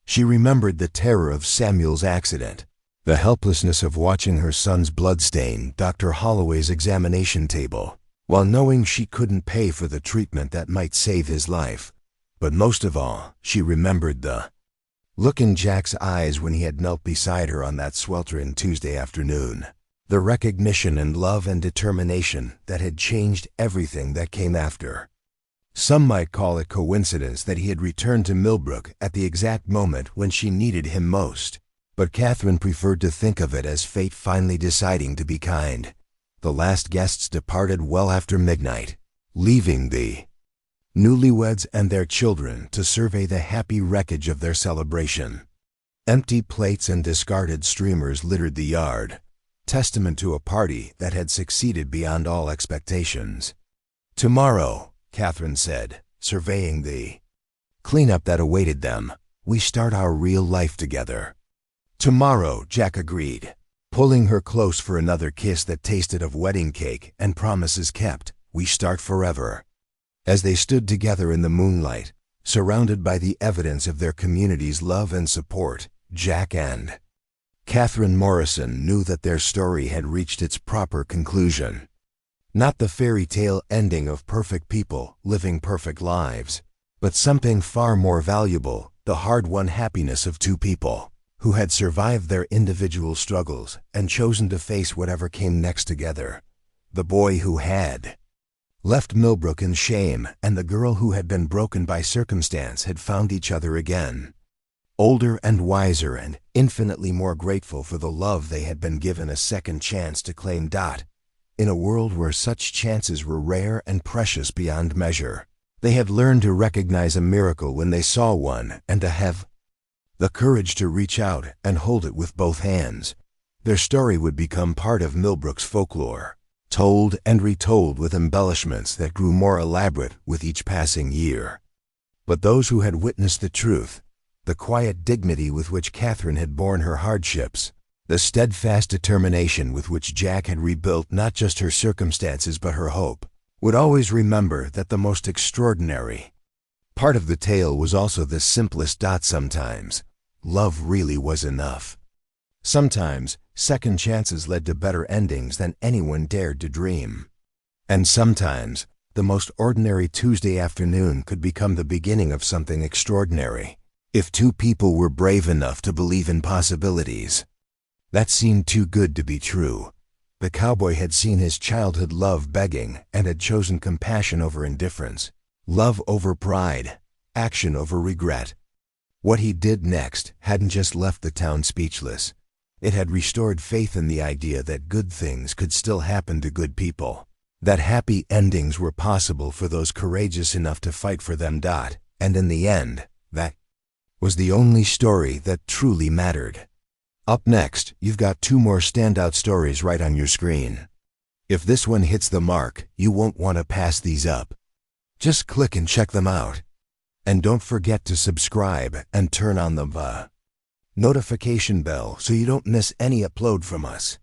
She remembered the terror of Samuel's accident, the helplessness of watching her son's blood stain Dr. Holloway's examination table, while knowing she couldn't pay for the treatment that might save his life. But most of all, she remembered the look in Jack's eyes when he had knelt beside her on that sweltering Tuesday afternoon, the recognition and love and determination that had changed everything that came after. Some might call it coincidence that he had returned to Millbrook at the exact moment when she needed him most, but Catherine preferred to think of it as fate finally deciding to be kind. The last guests departed well after midnight, leaving the newlyweds and their children to survey the happy wreckage of their celebration. Empty plates and discarded streamers littered the yard, testament to a party that had succeeded beyond all expectations. "Tomorrow," Catherine said, surveying the cleanup that awaited them, "we start our real life together." "Tomorrow," Jack agreed, pulling her close for another kiss that tasted of wedding cake and promises kept. "We start forever." As they stood together in the moonlight, surrounded by the evidence of their community's love and support, Jack and Catherine Morrison knew that their story had reached its proper conclusion. Not the fairy tale ending of perfect people living perfect lives, but something far more valuable, the hard-won happiness of two people who had survived their individual struggles and chosen to face whatever came next together. The boy who had left Millbrook in shame and the girl who had been broken by circumstance had found each other again. Older and wiser and infinitely more grateful for the love they had been given a second chance to claim. In a world where such chances were rare and precious beyond measure, they had learned to recognize a miracle when they saw one and to have the courage to reach out and hold it with both hands. Their story would become part of Millbrook's folklore, told and retold with embellishments that grew more elaborate with each passing year. But those who had witnessed the truth, the quiet dignity with which Catherine had borne her hardships, the steadfast determination with which Jack had rebuilt not just her circumstances but her hope, would always remember that the most extraordinary part of the tale was also the simplest. Sometimes, love really was enough. Sometimes, second chances led to better endings than anyone dared to dream. And sometimes, the most ordinary Tuesday afternoon could become the beginning of something extraordinary, if two people were brave enough to believe in possibilities. That seemed too good to be true. The cowboy had seen his childhood love begging and had chosen compassion over indifference, love over pride, action over regret. What he did next hadn't just left the town speechless. It had restored faith in the idea that good things could still happen to good people, that happy endings were possible for those courageous enough to fight for them. And in the end, that was the only story that truly mattered. Up next, you've got two more standout stories right on your screen. If this one hits the mark, you won't want to pass these up. Just click and check them out. And don't forget to subscribe and turn on the notification bell so you don't miss any upload from us.